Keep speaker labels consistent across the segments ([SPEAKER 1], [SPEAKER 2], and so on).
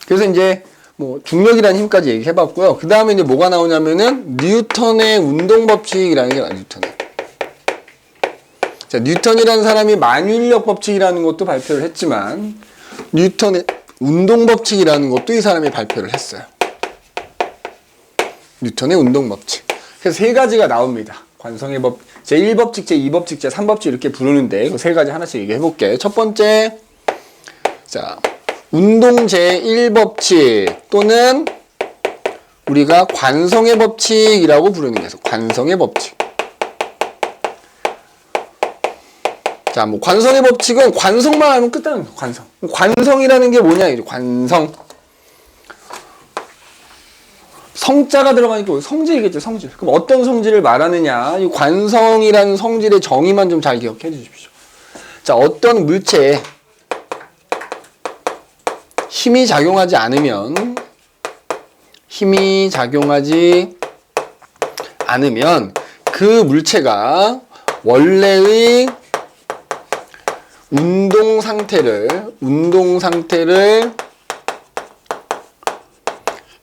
[SPEAKER 1] 그래서 이제 뭐 중력이라는 힘까지 얘기해봤고요. 그 다음에 이제 뭐가 나오냐면은 뉴턴의 운동법칙이라는 게 나와요. 뉴턴의. 자, 뉴턴이라는 사람이 만유인력 법칙이라는 것도 발표를 했지만 뉴턴의 운동법칙이라는 것도 이 사람이 발표를 했어요. 뉴턴의 운동법칙. 그래서 세 가지가 나옵니다. 관성의 법, 제1법칙, 제2법칙, 제3법칙 이렇게 부르는데 그 세 가지 하나씩 얘기해 볼게요. 첫 번째, 자, 운동 제1법칙 또는 우리가 관성의 법칙이라고 부르는 게 있어. 관성의 법칙. 자, 뭐 관성의 법칙은 관성만 하면 끝나는 거야. 관성. 관성이라는 게 뭐냐? 이제 관성. 성자가 들어가니까 성질이겠죠, 성질. 그럼 어떤 성질을 말하느냐? 이 관성이라는 성질의 정의만 좀 잘 기억해 주십시오. 자, 어떤 물체에 힘이 작용하지 않으면 그 물체가 원래의 운동 상태를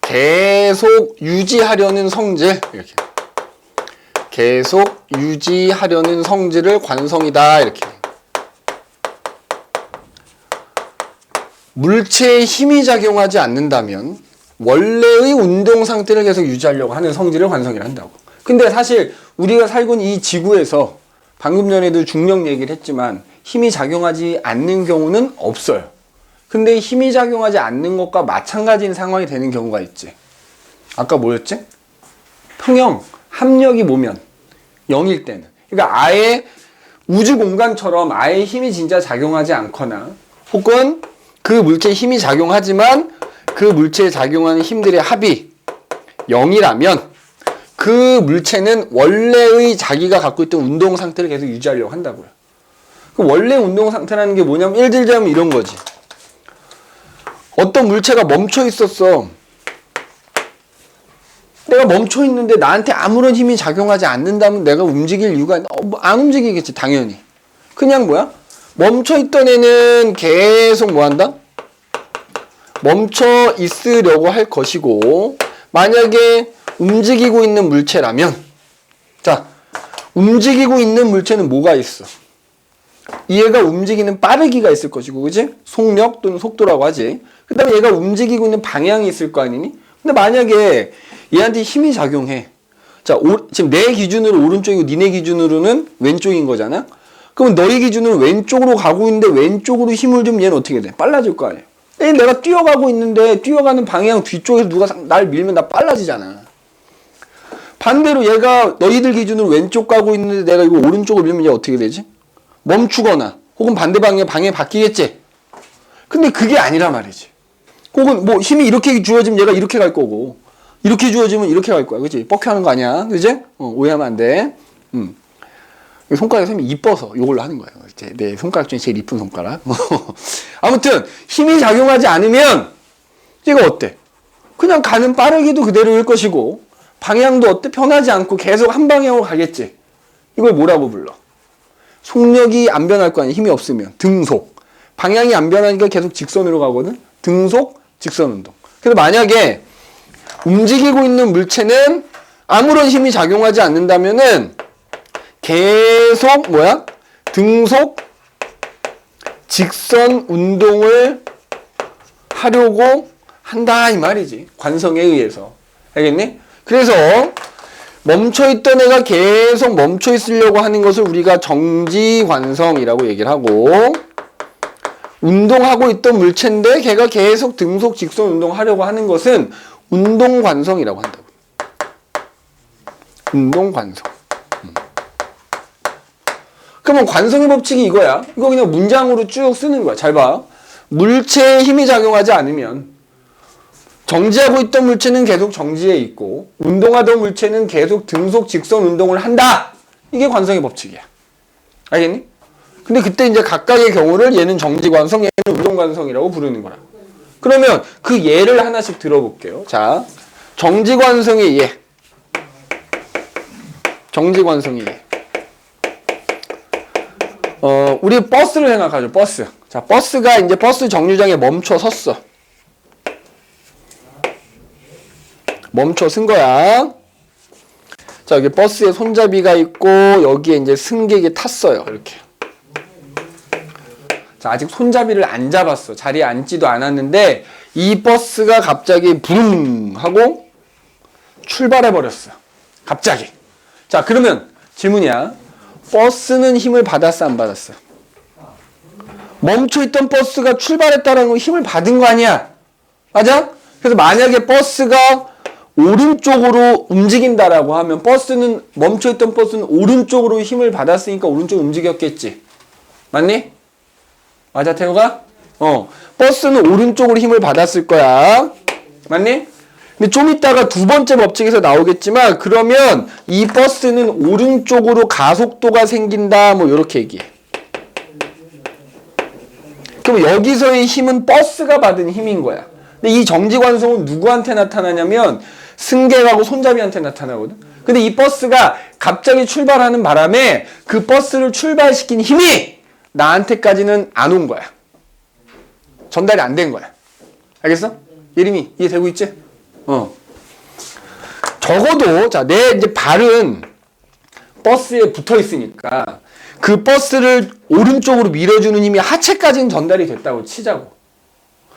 [SPEAKER 1] 계속 유지하려는 성질, 이렇게. 계속 유지하려는 성질을 관성이다, 이렇게. 물체에 힘이 작용하지 않는다면 원래의 운동 상태를 계속 유지하려고 하는 성질을 관성이라 한다고. 근데 사실 우리가 살고 있는 이 지구에서 방금 전에도 중력 얘기를 했지만 힘이 작용하지 않는 경우는 없어요. 근데 힘이 작용하지 않는 것과 마찬가지인 상황이 되는 경우가 있지. 아까 뭐였지? 평형, 합력이 뭐면 0일 때는. 그러니까 아예 우주 공간처럼 아예 힘이 진짜 작용하지 않거나 혹은 그 물체에 힘이 작용하지만 그 물체에 작용하는 힘들의 합이 0이라면 그 물체는 원래의 자기가 갖고 있던 운동 상태를 계속 유지하려고 한다고요. 그 원래 운동 상태라는 게 뭐냐면 예를 들자면 이런 거지. 어떤 물체가 멈춰 있었어. 내가 멈춰 있는데 나한테 아무런 힘이 작용하지 않는다면 내가 움직일 이유가 안 움직이겠지, 당연히. 그냥 뭐야? 멈춰 있던 애는 계속 뭐 한다? 멈춰 있으려고 할 것이고, 만약에 움직이고 있는 물체라면, 자, 움직이고 있는 물체는 뭐가 있어? 얘가 움직이는 빠르기가 있을 것이고, 그지? 속력 또는 속도라고 하지. 그 다음에 얘가 움직이고 있는 방향이 있을 거 아니니? 근데 만약에 얘한테 힘이 작용해. 자, 지금 내 기준으로 오른쪽이고 니네 기준으로는 왼쪽인 거잖아? 그러면 너희 기준으로 왼쪽으로 가고 있는데 왼쪽으로 힘을 주면 얘는 어떻게 돼? 빨라질 거 아니야? 내가 뛰어가고 있는데 뛰어가는 방향 뒤쪽에서 누가 날 밀면 나 빨라지잖아. 반대로 얘가 너희들 기준으로 왼쪽 가고 있는데 내가 이거 오른쪽으로 밀면 얘 어떻게 되지? 멈추거나 혹은 반대 방향 바뀌겠지? 근데 그게 아니란 말이지. 혹은 뭐 힘이 이렇게 주어지면 얘가 이렇게 갈 거고 이렇게 주어지면 이렇게 갈 거야. 그치? 뻑큐하는 거 아니야. 그치? 오해하면 안 돼. 손가락이 선생님이 이뻐서 이걸로 하는 거예요. 내 손가락 중에 제일 이쁜 손가락. 아무튼 힘이 작용하지 않으면 얘가 어때? 그냥 가는 빠르기도 그대로일 것이고 방향도 어때? 변하지 않고 계속 한 방향으로 가겠지. 이걸 뭐라고 불러? 속력이 안 변할 거 아니야. 힘이 없으면. 등속. 방향이 안 변하니까 계속 직선으로 가거든. 등속, 직선 운동. 그래서 만약에 움직이고 있는 물체는 아무런 힘이 작용하지 않는다면은 계속 뭐야? 등속, 직선 운동을 하려고 한다 이 말이지. 관성에 의해서. 알겠니? 그래서 멈춰있던 애가 계속 멈춰있으려고 하는 것을 우리가 정지관성이라고 얘기를 하고, 운동하고 있던 물체인데 걔가 계속 등속, 직선 운동하려고 하는 것은 운동관성이라고 한다고. 운동관성. 그러면 관성의 법칙이 이거야. 이거 그냥 문장으로 쭉 쓰는 거야. 잘 봐. 물체에 힘이 작용하지 않으면 정지하고 있던 물체는 계속 정지해 있고 운동하던 물체는 계속 등속, 직선 운동을 한다. 이게 관성의 법칙이야. 알겠니? 근데 그때 이제 각각의 경우를 얘는 정지관성, 얘는 운동관성이라고 부르는 거야. 그러면 그 예를 하나씩 들어볼게요. 자, 정지관성의 예. 정지관성의 예. 우리 버스를 생각하죠. 버스. 자, 버스가 이제 버스 정류장에 멈춰 섰어. 멈춰 쓴 거야. 자, 여기 버스에 손잡이가 있고 여기에 이제 승객이 탔어요. 이렇게. 자, 아직 손잡이를 안 잡았어. 자리에 앉지도 않았는데 이 버스가 갑자기 부릉 하고 출발해 버렸어. 갑자기. 자, 그러면 질문이야. 버스는 힘을 받았어, 안 받았어? 멈춰있던 버스가 출발했다는 건 힘을 받은 거 아니야? 맞아? 그래서 만약에 버스가 오른쪽으로 움직인다라고 하면 멈춰있던 버스는 오른쪽으로 힘을 받았으니까 오른쪽으로 움직였겠지. 맞니? 맞아, 태호가? 버스는 오른쪽으로 힘을 받았을 거야. 맞니? 근데 좀 이따가 두 번째 법칙에서 나오겠지만, 그러면 이 버스는 오른쪽으로 가속도가 생긴다, 뭐, 요렇게 얘기해. 그럼 여기서의 힘은 버스가 받은 힘인 거야. 근데 이 정지관성은 누구한테 나타나냐면, 승객하고 손잡이한테 나타나거든. 근데 이 버스가 갑자기 출발하는 바람에 그 버스를 출발시킨 힘이 나한테까지는 안 온 거야. 전달이 안 된 거야. 알겠어? 예림이 이해되고 있지? 적어도 자, 내 이제 발은 버스에 붙어 있으니까 그 버스를 오른쪽으로 밀어주는 힘이 하체까지는 전달이 됐다고 치자고.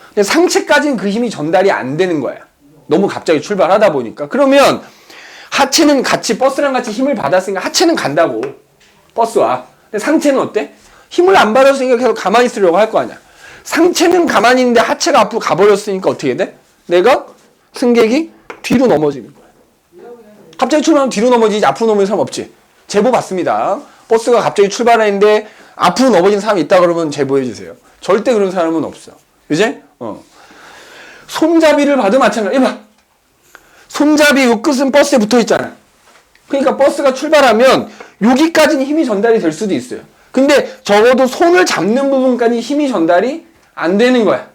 [SPEAKER 1] 근데 상체까지는 그 힘이 전달이 안 되는 거야. 너무 갑자기 출발하다 보니까. 그러면 하체는 같이 버스랑 같이 힘을 받았으니까 하체는 간다고. 버스와. 근데 상체는 어때? 힘을 안 받았으니까 계속 가만히 있으려고 할 거 아니야. 상체는 가만히 있는데 하체가 앞으로 가버렸으니까 어떻게 돼? 승객이 뒤로 넘어지는 거야. 갑자기 출발하면 뒤로 넘어지지 앞으로 넘어지는 사람 없지. 제보 받습니다. 버스가 갑자기 출발했는데 앞으로 넘어진 사람이 있다 그러면 제보해 주세요. 절대 그런 사람은 없어. 그지? 손잡이를 받으면 마찬가지야. 이봐. 손잡이 요 끝은 버스에 붙어 있잖아. 그러니까 버스가 출발하면 여기까지는 힘이 전달이 될 수도 있어요. 근데 적어도 손을 잡는 부분까지 힘이 전달이 안 되는 거야.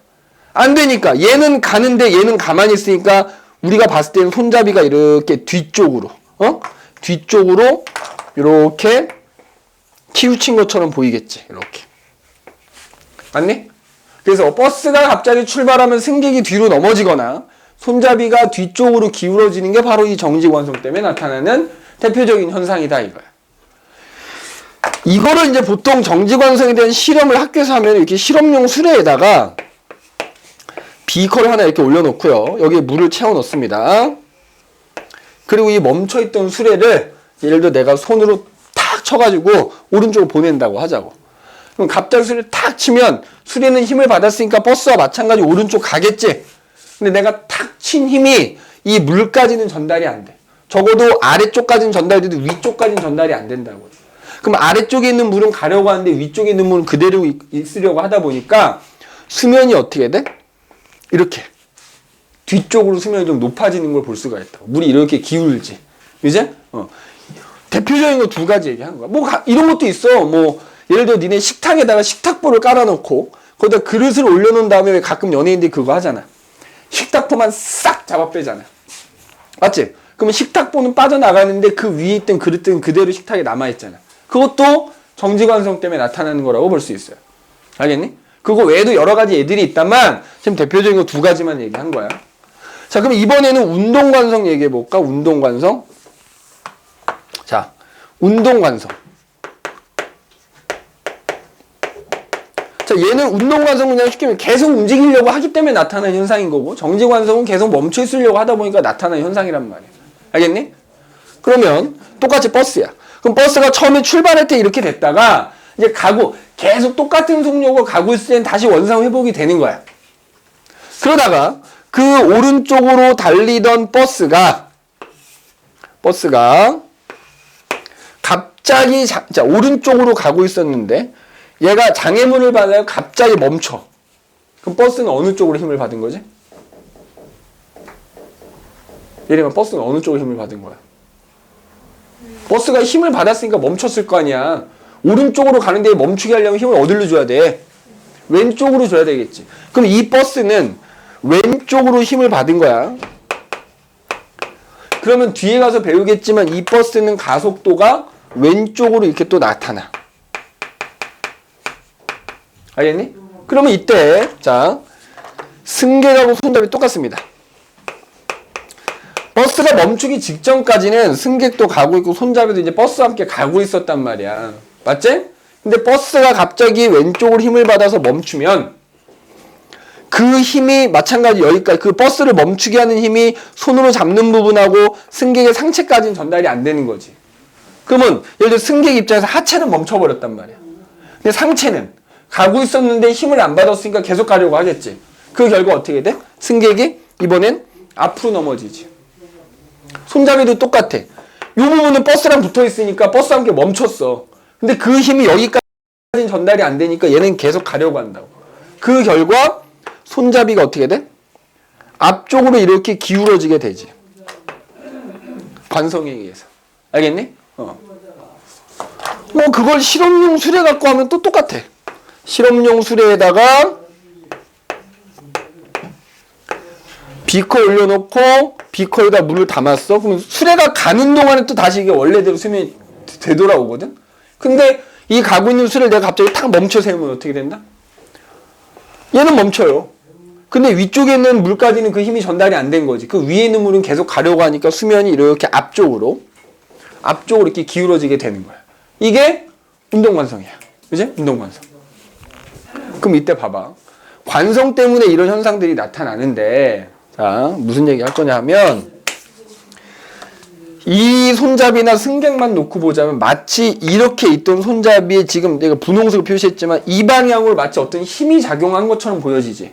[SPEAKER 1] 안 되니까 얘는 가는데 얘는 가만히 있으니까 우리가 봤을 때는 손잡이가 이렇게 뒤쪽으로 뒤쪽으로 이렇게 치우친 것처럼 보이겠지. 이렇게. 맞니? 그래서 버스가 갑자기 출발하면 승객이 뒤로 넘어지거나 손잡이가 뒤쪽으로 기울어지는 게 바로 이 정지관성 때문에 나타나는 대표적인 현상이다 이거야. 이거를 이제 보통 정지관성에 대한 실험을 학교에서 하면 이렇게 실험용 수레에다가 비커를 하나 이렇게 올려놓고요. 여기에 물을 채워 넣습니다. 그리고 이 멈춰있던 수레를 예를 들어 내가 손으로 탁 쳐가지고 오른쪽으로 보낸다고 하자고. 그럼 갑자기 수레를 탁 치면 수레는 힘을 받았으니까 버스와 마찬가지로 오른쪽 가겠지. 근데 내가 탁 친 힘이 이 물까지는 전달이 안 돼. 적어도 아래쪽까지는 전달돼도 위쪽까지는 전달이 안 된다고. 그럼 아래쪽에 있는 물은 가려고 하는데 위쪽에 있는 물은 그대로 있으려고 하다 보니까 수면이 어떻게 돼? 이렇게 뒤쪽으로 수면이 좀 높아지는 걸 볼 수가 있다고. 물이 이렇게 기울지. 이제? 대표적인 거 두 가지 얘기하는 거야. 뭐 이런 것도 있어. 뭐 예를 들어 니네 식탁에다가 식탁보를 깔아놓고 거기다 그릇을 올려놓은 다음에 왜 가끔 연예인들이 그거 하잖아. 식탁보만 싹 잡아 빼잖아. 맞지? 그러면 식탁보는 빠져나가는데 그 위에 있던 그릇들은 그대로 식탁에 남아있잖아. 그것도 정지관성 때문에 나타나는 거라고 볼 수 있어요. 알겠니? 그거 외에도 여러 가지 애들이 있다만 지금 대표적인 거 두 가지만 얘기한 거야. 자, 그럼 이번에는 운동관성 얘기해 볼까? 운동관성. 자, 운동관성. 자, 얘는 운동관성은 그냥 쉽게 말하면 계속 움직이려고 하기 때문에 나타나는 현상인 거고, 정지관성은 계속 멈춰 있으려고 하다 보니까 나타나는 현상이란 말이야. 알겠니? 그러면 똑같이 버스야. 그럼 버스가 처음에 출발할 때 이렇게 됐다가 이제 계속 똑같은 속력으로 가고 있을 때는 다시 원상 회복이 되는 거야. 그러다가 그 오른쪽으로 달리던 버스가 갑자기 오른쪽으로 가고 있었는데 얘가 장애물을 받아요. 갑자기 멈춰. 그럼 버스는 어느 쪽으로 힘을 받은 거지? 예를 들면 버스는 어느 쪽으로 힘을 받은 거야? 버스가 힘을 받았으니까 멈췄을 거 아니야. 오른쪽으로 가는데 멈추게 하려면 힘을 어디로 줘야 돼? 왼쪽으로 줘야 되겠지. 그럼 이 버스는 왼쪽으로 힘을 받은 거야. 그러면 뒤에 가서 배우겠지만 이 버스는 가속도가 왼쪽으로 이렇게 또 나타나. 알겠니? 그러면 이때 자, 승객하고 손잡이 똑같습니다. 버스가 멈추기 직전까지는 승객도 가고 있고 손잡이도 이제 버스와 함께 가고 있었단 말이야. 맞지? 근데 버스가 갑자기 왼쪽으로 힘을 받아서 멈추면 그 힘이 마찬가지 여기까지 그 버스를 멈추게 하는 힘이 손으로 잡는 부분하고 승객의 상체까지는 전달이 안 되는 거지. 그러면 예를 들어 승객 입장에서 하체는 멈춰버렸단 말이야. 근데 상체는 가고 있었는데 힘을 안 받았으니까 계속 가려고 하겠지. 그 결과 어떻게 돼? 승객이 이번엔 앞으로 넘어지지. 손잡이도 똑같아. 이 부분은 버스랑 붙어 있으니까 버스와 함께 멈췄어. 근데 그 힘이 여기까지는 전달이 안 되니까 얘는 계속 가려고 한다고. 그 결과 손잡이가 어떻게 돼? 앞쪽으로 이렇게 기울어지게 되지. 관성에 의해서. 알겠니? 뭐 그걸 실험용 수레 갖고 하면 또 똑같아. 실험용 수레에다가 비커 올려놓고 비커에다 물을 담았어. 그럼 수레가 가는 동안에 또 다시 이게 원래대로 수면이 되돌아오거든. 근데 이 가고 있는 수레를 내가 갑자기 탁 멈춰 세우면 어떻게 된다? 얘는 멈춰요. 근데 위쪽에 있는 물까지는 그 힘이 전달이 안 된 거지. 그 위에 있는 물은 계속 가려고 하니까 수면이 이렇게 앞쪽으로 이렇게 기울어지게 되는 거야. 이게 운동관성이야. 그지? 운동관성. 그럼 이때 봐봐. 관성 때문에 이런 현상들이 나타나는데, 자, 무슨 얘기 할 거냐 하면, 이 손잡이나 승객만 놓고 보자면 마치 이렇게 있던 손잡이에 지금 내가 분홍색으로 표시했지만 이 방향으로 마치 어떤 힘이 작용한 것처럼 보여지지.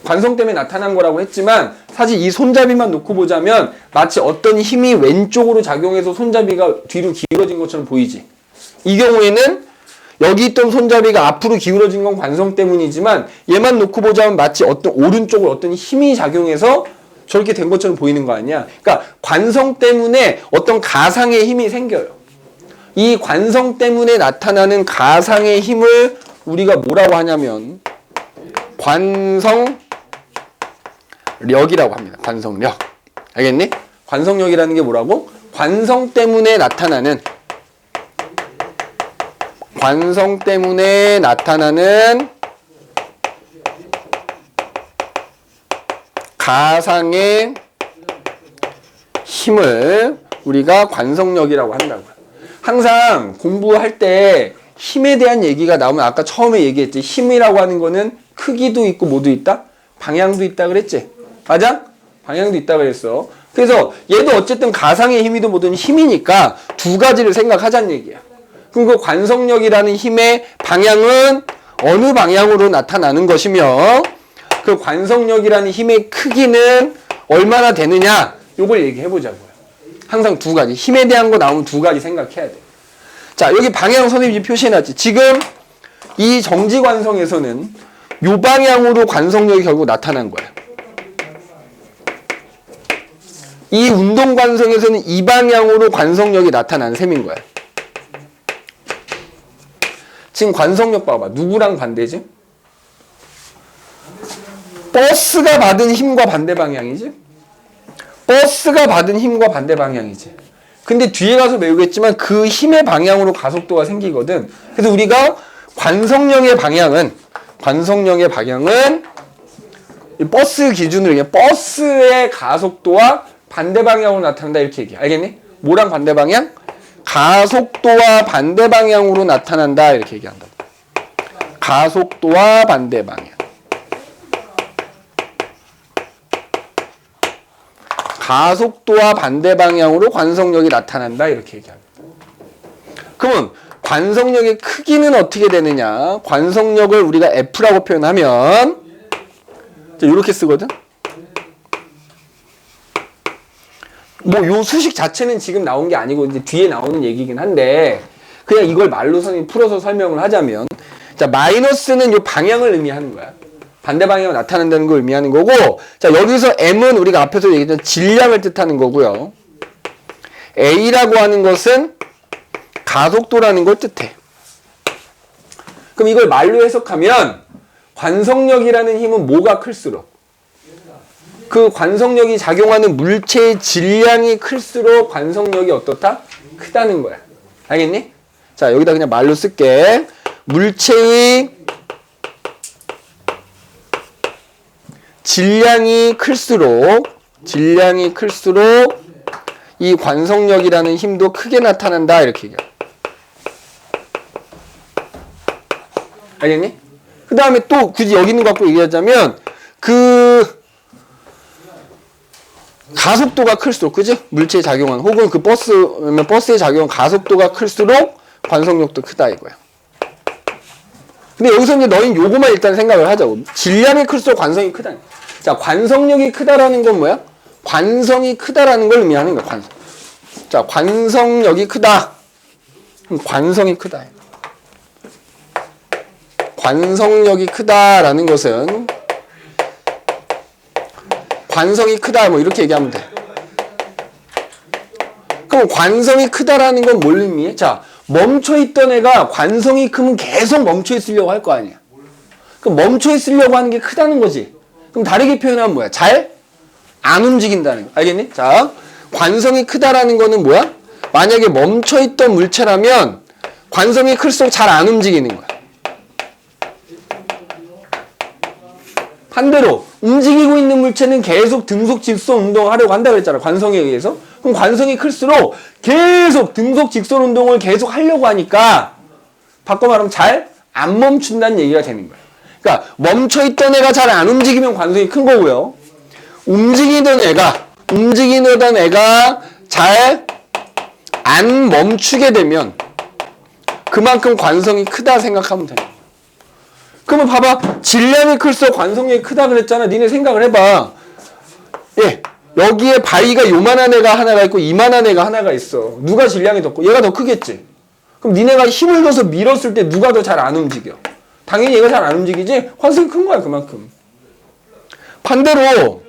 [SPEAKER 1] 관성 때문에 나타난 거라고 했지만 사실 이 손잡이만 놓고 보자면 마치 어떤 힘이 왼쪽으로 작용해서 손잡이가 뒤로 기울어진 것처럼 보이지. 이 경우에는 여기 있던 손잡이가 앞으로 기울어진 건 관성 때문이지만 얘만 놓고 보자면 마치 어떤 오른쪽으로 어떤 힘이 작용해서 저렇게 된 것처럼 보이는 거 아니야. 그러니까 관성 때문에 어떤 가상의 힘이 생겨요. 이 관성 때문에 나타나는 가상의 힘을 우리가 뭐라고 하냐면 관성력이라고 합니다. 관성력. 알겠니? 관성력이라는 게 뭐라고? 관성 때문에 나타나는 가상의 힘을 우리가 관성력이라고 한다고요. 항상 공부할 때 힘에 대한 얘기가 나오면 아까 처음에 얘기했지. 힘이라고 하는 거는 크기도 있고 뭐도 있다? 방향도 있다 그랬지? 맞아? 방향도 있다 그랬어. 그래서 얘도 어쨌든 가상의 힘이든 뭐든 힘이니까 두 가지를 생각하자는 얘기야. 그럼 그 관성력이라는 힘의 방향은 어느 방향으로 나타나는 것이며 그 관성력이라는 힘의 크기는 얼마나 되느냐 요걸 얘기해 보자고요. 항상 두 가지. 힘에 대한 거 나오면 두 가지 생각해야 돼. 자, 여기 방향 선생님이 표시해놨지. 지금 이 정지관성에서는 요 방향으로 관성력이 결국 나타난 거야. 이 운동관성에서는 이 방향으로 관성력이 나타난 셈인 거야. 지금 관성력 봐봐. 누구랑 반대지? 버스가 받은 힘과 반대 방향이지? 버스가 받은 힘과 반대 방향이지. 근데 뒤에 가서 배우겠지만 그 힘의 방향으로 가속도가 생기거든. 그래서 우리가 관성력의 방향은 버스 기준으로 그냥 버스의 가속도와 반대 방향으로 나타난다 이렇게 얘기해. 알겠니? 뭐랑 반대 방향? 가속도와 반대 방향으로 나타난다 이렇게 얘기한다. 가속도와 반대 방향. 가속도와 반대 방향으로 관성력이 나타난다 이렇게 얘기합니다. 그러면 관성력의 크기는 어떻게 되느냐? 관성력을 우리가 F라고 표현하면 이렇게 쓰거든. 뭐 요 수식 자체는 지금 나온 게 아니고 이제 뒤에 나오는 얘기긴 한데 그냥 이걸 말로 선생님이 풀어서 설명을 하자면 자 마이너스는 요 방향을 의미하는 거야. 반대 방향으로 나타난다는 걸 의미하는 거고 자 여기서 M은 우리가 앞에서 얘기했던 질량을 뜻하는 거고요. A라고 하는 것은 가속도라는 걸 뜻해. 그럼 이걸 말로 해석하면 관성력이라는 힘은 뭐가 클수록 그 관성력이 작용하는 물체의 질량이 클수록 관성력이 어떻다? 크다는 거야. 알겠니? 자 여기다 그냥 말로 쓸게. 물체의 질량이 클수록 질량이 클수록 이 관성력이라는 힘도 크게 나타난다. 이렇게 얘기해요. 알겠니? 그 다음에 또 굳이 여기 있는 거 갖고 얘기하자면 그 가속도가 클수록, 그지? 물체에 작용한, 혹은 그 버스에 작용한 가속도가 클수록 관성력도 크다 이거야. 근데 여기서 이제 너희는 요거만 일단 생각을 하자고. 질량이 클수록 관성이 크다. 자, 관성력이 크다라는 건 뭐야? 관성이 크다라는 걸 의미하는 거야, 관성. 자, 관성력이 크다. 관성이 크다. 관성력이 크다라는 것은 관성이 크다 뭐 이렇게 얘기하면 돼. 그럼 관성이 크다라는 건 뭘 의미해? 자, 멈춰있던 애가 관성이 크면 계속 멈춰있으려고 할 거 아니야. 그럼 멈춰있으려고 하는 게 크다는 거지. 그럼 다르게 표현하면 뭐야? 잘 안 움직인다는 거. 알겠니? 자, 관성이 크다라는 거는 뭐야? 만약에 멈춰있던 물체라면 관성이 클수록 잘 안 움직이는 거야. 반대로 움직이고 있는 물체는 계속 등속 직선 운동을 하려고 한다고 했잖아. 관성에 의해서. 그럼 관성이 클수록 계속 등속 직선 운동을 계속 하려고 하니까 바꿔 말하면 잘 안 멈춘다는 얘기가 되는 거야. 그러니까 멈춰있던 애가 잘 안 움직이면 관성이 큰 거고요. 움직이던 애가 잘 안 멈추게 되면 그만큼 관성이 크다 생각하면 돼. 그러면 봐봐. 질량이 클수록 관성력이 크다 그랬잖아. 니네 생각을 해봐. 예, 여기에 바위가 요만한 애가 하나가 있고 이만한 애가 하나가 있어. 누가 질량이 더 커? 얘가 더 크겠지. 그럼 니네가 힘을 줘서 밀었을 때 누가 더 잘 안 움직여? 당연히 얘가 잘 안 움직이지? 관성이 큰 거야, 그만큼. 반대로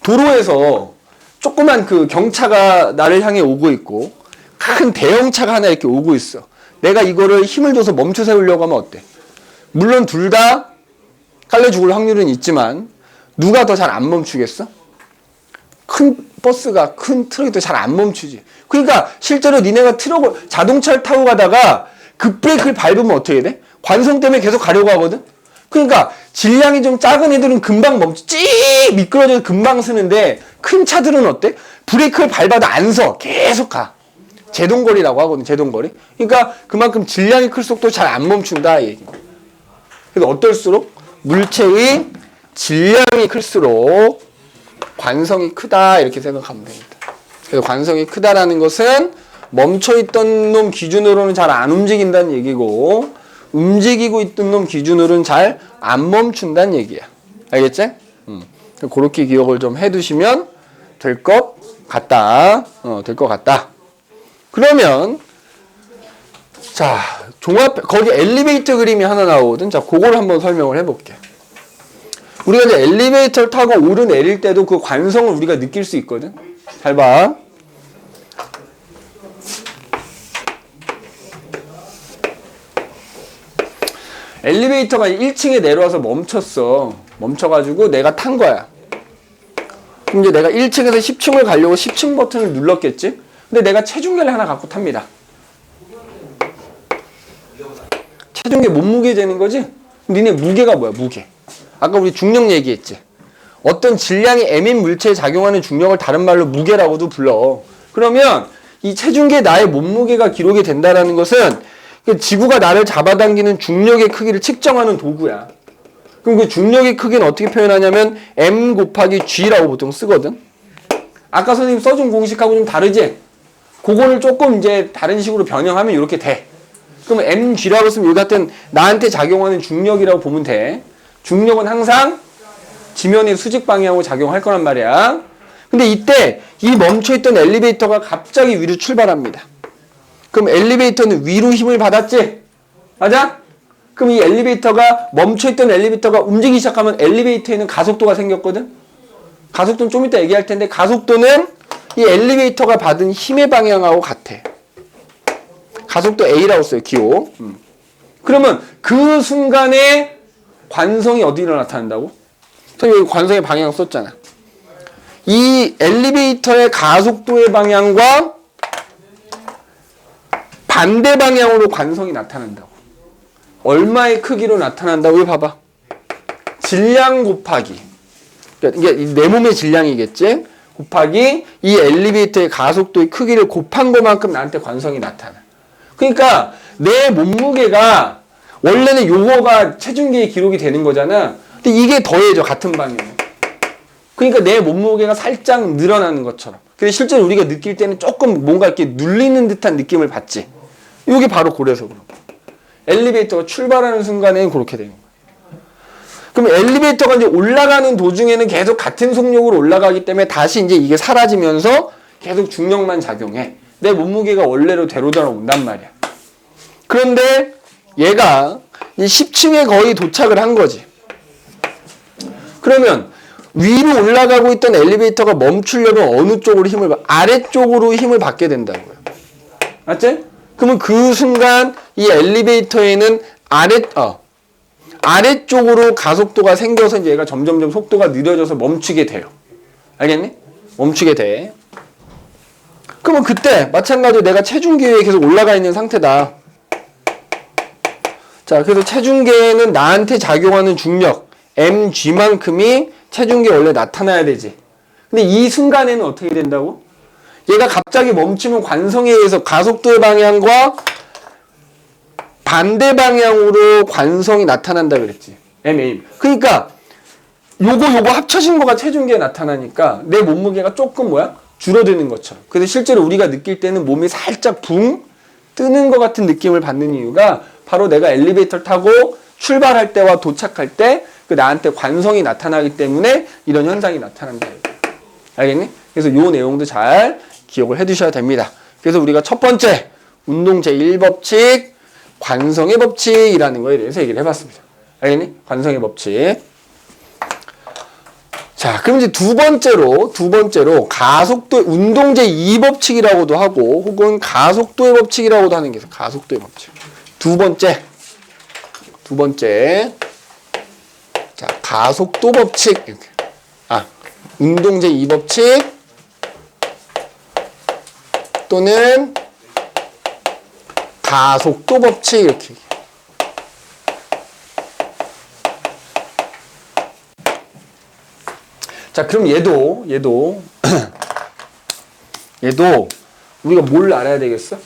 [SPEAKER 1] 도로에서 조그만 그 경차가 나를 향해 오고 있고 큰 대형차가 하나 이렇게 오고 있어. 내가 이거를 힘을 줘서 멈춰 세우려고 하면 어때? 물론 둘 다 깔려 죽을 확률은 있지만 누가 더 잘 안 멈추겠어? 큰 버스가, 큰 트럭이 더 잘 안 멈추지. 그러니까 실제로 니네가 트럭을, 자동차를 타고 가다가 급브레이크를 밟으면 어떻게 돼? 관성 때문에 계속 가려고 하거든? 그러니까 질량이 좀 작은 애들은 금방 멈추, 찌익 미끄러져서 금방 쓰는데 큰 차들은 어때? 브레이크를 밟아도 안 서. 계속 가. 제동거리라고 하거든, 제동거리. 그러니까 그만큼 질량이 클수록 또 잘 안 멈춘다, 이 얘기. 그래서 어떨수록 물체의 질량이 클수록 관성이 크다 이렇게 생각하면 됩니다. 그래서 관성이 크다라는 것은 멈춰있던 놈 기준으로는 잘 안 움직인다는 얘기고 움직이고 있던 놈 기준으로는 잘 안 멈춘다는 얘기야. 알겠지? 그렇게 기억을 좀 해두시면 될 것 같다. 될 것 같다. 그러면 자, 거기 엘리베이터 그림이 하나 나오거든. 자, 그걸 한번 설명을 해볼게. 우리가 이제 엘리베이터를 타고 오르내릴 때도 그 관성을 우리가 느낄 수 있거든. 잘 봐. 엘리베이터가 1층에 내려와서 멈췄어. 멈춰가지고 내가 탄 거야. 그럼 이제 내가 1층에서 10층을 가려고 10층 버튼을 눌렀겠지? 근데 내가 체중계를 하나 갖고 탑니다. 체중계 몸무게 재는 거지? 니네 무게가 뭐야, 무게? 아까 우리 중력 얘기했지? 어떤 질량이 M인 물체에 작용하는 중력을 다른 말로 무게라고도 불러. 그러면 이 체중계에 나의 몸무게가 기록이 된다는 것은 지구가 나를 잡아당기는 중력의 크기를 측정하는 도구야. 그럼 그 중력의 크기는 어떻게 표현하냐면 M 곱하기 G라고 보통 쓰거든? 아까 선생님 써준 공식하고 좀 다르지? 그거를 조금 이제 다른 식으로 변형하면 이렇게 돼. 그러면 mg라고 쓰면 여기 같은 나한테 작용하는 중력이라고 보면 돼. 중력은 항상 지면의 수직 방향으로 작용할 거란 말이야. 근데 이때 이 멈춰있던 엘리베이터가 갑자기 위로 출발합니다. 그럼 엘리베이터는 위로 힘을 받았지? 맞아? 그럼 이 엘리베이터가 멈춰있던 엘리베이터가 움직이기 시작하면 엘리베이터에는 가속도가 생겼거든? 가속도는 좀 이따 얘기할 텐데 가속도는 이 엘리베이터가 받은 힘의 방향하고 같아. 가속도 A라고 써요. 기호. 그러면 그 순간에 관성이 어디로 나타난다고? 여기 관성의 방향 썼잖아. 이 엘리베이터의 가속도의 방향과 반대 방향으로 관성이 나타난다고. 얼마의 크기로 나타난다고? 봐봐. 질량 곱하기 그러니까 이게 내 몸의 질량이겠지? 곱하기 이 엘리베이터의 가속도의 크기를 곱한 것만큼 나한테 관성이 나타나. 그러니까 내 몸무게가 원래는 요거가 체중계에 기록이 되는 거잖아. 근데 이게 더해져, 같은 방향에. 그러니까 내 몸무게가 살짝 늘어나는 것처럼. 근데 실제로 우리가 느낄 때는 조금 뭔가 이렇게 눌리는 듯한 느낌을 받지. 이게 바로 그래서 그런 거야. 엘리베이터가 출발하는 순간에는 그렇게 되는 거야. 그럼 엘리베이터가 이제 올라가는 도중에는 계속 같은 속력으로 올라가기 때문에 다시 이제 이게 사라지면서 계속 중력만 작용해. 내 몸무게가 원래로 되로 돌아온단 말이야. 그런데 얘가 이 10층에 거의 도착을 한 거지. 그러면 위로 올라가고 있던 엘리베이터가 멈추려면 어느 쪽으로 아래쪽으로 힘을 받게 된다고요. 맞지? 그러면 그 순간 이 엘리베이터에는 아래쪽으로 가속도가 생겨서 이제 얘가 점점점 속도가 느려져서 멈추게 돼요. 알겠니? 멈추게 돼. 그러면 그때 마찬가지로 내가 체중계에 계속 올라가 있는 상태다. 자, 그래서 체중계에는 나한테 작용하는 중력 mg만큼이 체중계에 원래 나타나야 되지. 근데 이 순간에는 어떻게 된다고? 얘가 갑자기 멈추면 관성에 의해서 가속도의 방향과 반대 방향으로 관성이 나타난다 그랬지. MA. 그러니까 요거 합쳐진 거가 체중계에 나타나니까 내 몸무게가 조금 줄어드는 것처럼. 그래서 실제로 우리가 느낄 때는 몸이 살짝 붕 뜨는 것 같은 느낌을 받는 이유가 바로 내가 엘리베이터를 타고 출발할 때와 도착할 때 그 나한테 관성이 나타나기 때문에 이런 현상이 나타난다. 알겠니? 그래서 요 내용도 잘 기억을 해 두셔야 됩니다. 그래서 우리가 첫 번째 운동 제1법칙 관성의 법칙이라는 거에 대해서 얘기를 해봤습니다. 알겠니? 관성의 법칙. 자, 그럼 이제 두 번째로 가속도 운동 제2법칙이라고도 하고 혹은 가속도의 법칙이라고도 하는 게 있어요. 가속도의 법칙. 두 번째. 자, 가속도 법칙. 이렇게. 운동 제2법칙 또는 가속도 법칙 이렇게. 자, 그럼 얘도 우리가 뭘 알아야 되겠어?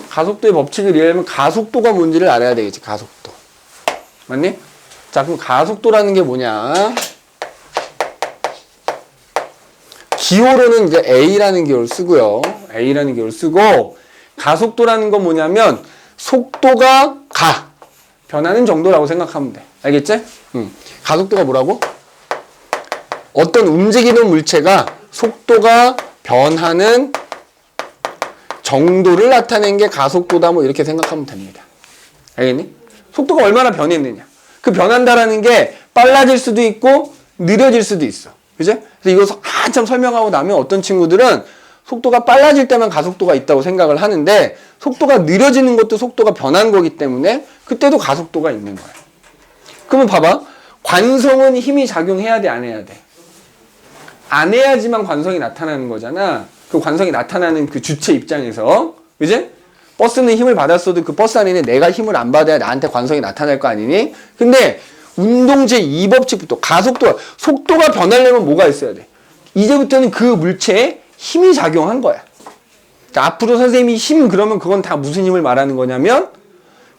[SPEAKER 1] 가속도의 법칙을 이해하려면 가속도가 뭔지를 알아야 되겠지. 가속도. 맞니? 자, 그럼 가속도라는 게 뭐냐? 기호로는 이제 A라는 기호를 쓰고요. A라는 기호를 쓰고 가속도라는 건 뭐냐면 속도가 변하는 정도라고 생각하면 돼. 알겠지? 가속도가 뭐라고? 어떤 움직이는 물체가 속도가 변하는 정도를 나타내는 게 가속도다 뭐 이렇게 생각하면 됩니다. 알겠니? 속도가 얼마나 변했느냐. 그 변한다라는 게 빨라질 수도 있고 느려질 수도 있어. 그죠? 그래서 이거 한참 설명하고 나면 어떤 친구들은 속도가 빨라질 때만 가속도가 있다고 생각을 하는데 속도가 느려지는 것도 속도가 변한 거기 때문에 그때도 가속도가 있는 거야. 그러면 봐봐. 관성은 힘이 작용해야 돼, 안 해야 돼? 안 해야지만 관성이 나타나는 거잖아. 그 관성이 나타나는 그 주체 입장에서. 그지? 버스는 힘을 받았어도 그 버스 안에는 내가 힘을 안 받아야 나한테 관성이 나타날 거 아니니? 근데 운동 제2법칙부터 속도가 변하려면 뭐가 있어야 돼? 이제부터는 그 물체에 힘이 작용한 거야. 자, 앞으로 선생님이 힘 그러면 그건 다 무슨 힘을 말하는 거냐면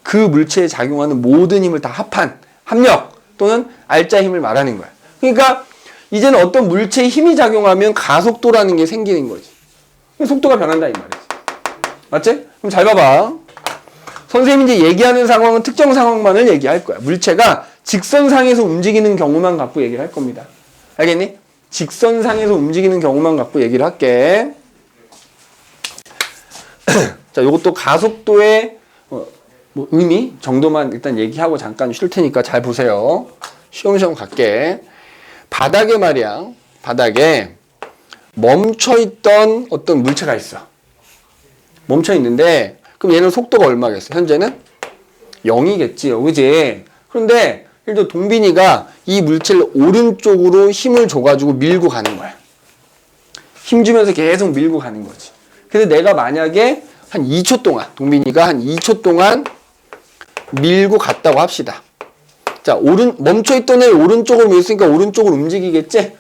[SPEAKER 1] 그 물체에 작용하는 모든 힘을 다 합한 합력 또는 알짜 힘을 말하는 거야. 그러니까 이제는 어떤 물체에 힘이 작용하면 가속도라는 게 생기는 거지. 속도가 변한다 이 말이지. 맞지? 그럼 잘 봐봐. 선생님이 이제 얘기하는 상황은 특정 상황만을 얘기할 거야. 물체가 직선상에서 움직이는 경우만 갖고 얘기를 할 겁니다. 알겠니? 직선상에서 움직이는 경우만 갖고 얘기를 할게. 자, 요것도 가속도의 의미 정도만 일단 얘기하고 잠깐 쉴 테니까 잘 보세요. 시험시험 갈게. 바닥에 말이야. 바닥에 멈춰있던 어떤 물체가 있어. 멈춰있는데 그럼 얘는 속도가 얼마겠어? 현재는 0이겠지. 그지? 그런데 예를 들어 동빈이가 이 물체를 오른쪽으로 힘을 줘가지고 밀고 가는 거야. 힘 주면서 계속 밀고 가는 거지. 근데 내가 만약에 한 2초 동안 동빈이가 한 2초 동안 밀고 갔다고 합시다. 자, 멈춰있던 애 오른쪽으로 밀었으니까 오른쪽으로 움직이겠지?